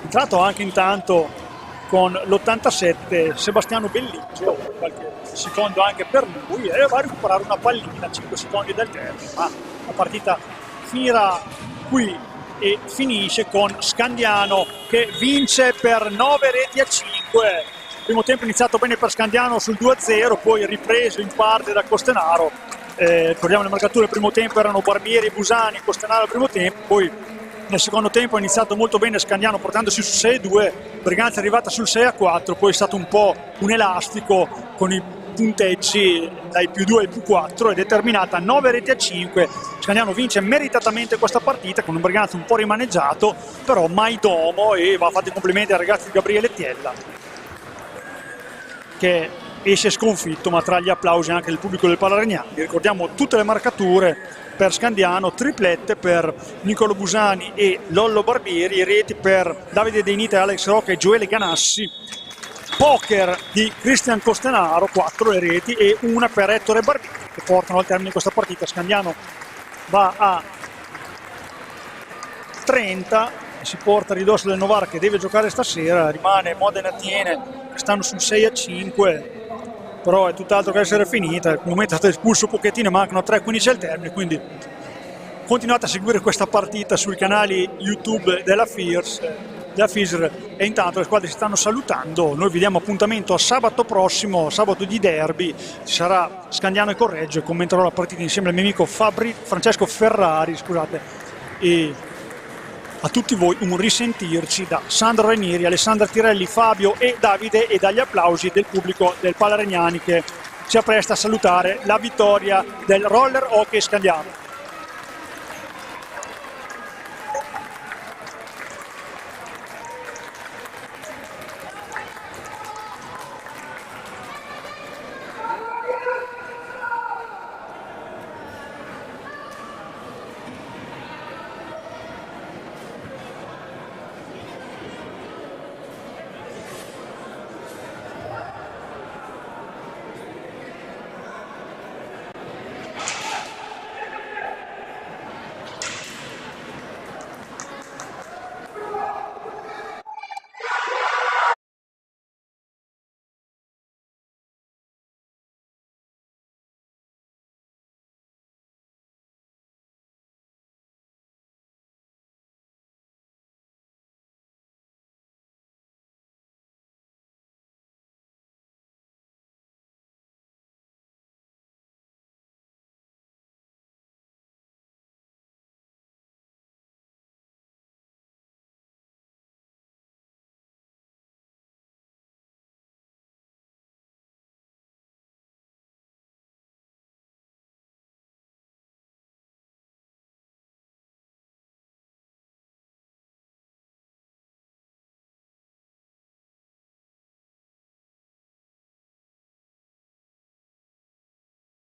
Entrato anche intanto con l'87 Sebastiano Bellicchio, qualche secondo anche per lui, e va a recuperare una pallina a 5 secondi dal termine, ma la partita finirà qui e finisce con Scandiano che vince per 9 reti a 5. Il primo tempo è iniziato bene per Scandiano sul 2-0, poi ripreso in parte da Costenaro. Ricordiamo le marcature del primo tempo erano Barbieri e Busani, Costenaro al primo tempo, poi nel secondo tempo è iniziato molto bene Scandiano portandosi su 6-2, Briganza è arrivata sul 6-4, poi è stato un po' un elastico con i punteggi dai +2 ai +4 ed è terminata 9 reti a 5. Scandiano vince meritatamente questa partita con un Briganza un po' rimaneggiato, però Maidomo, e va fatti i complimenti al ragazzo di Gabriele Tiella che esce sconfitto, ma tra gli applausi anche del pubblico del Palaregnani. Ricordiamo tutte le marcature per Scandiano, triplette per Nicolo Busani e Lollo Barbieri, reti per Davide Deinita e Alex Rocca e Gioele Ganassi, poker di Cristian Costenaro, 4 le reti e una per Ettore Barbieri che portano al termine questa partita. Scandiano va a 30 e si porta a ridosso del Novara che deve giocare stasera, rimane Modena Tiene che stanno sul 6-5, però è tutt'altro che essere finita. Al momento è stato espulso Pochettino e mancano 3-15 al termine, quindi continuate a seguire questa partita sui canali YouTube della Fierce. della FISR. E intanto le squadre si stanno salutando. Noi vi diamo appuntamento a sabato prossimo, sabato di derby. Ci sarà Scandiano e Correggio e commenterò la partita insieme al mio amico Francesco Ferrari, scusate. E a tutti voi un risentirci da Sandro Ranieri, Alessandra Tirelli, Fabio e Davide, e dagli applausi del pubblico del Pala Regnani che si appresta a salutare la vittoria del Roller Hockey Scandiano.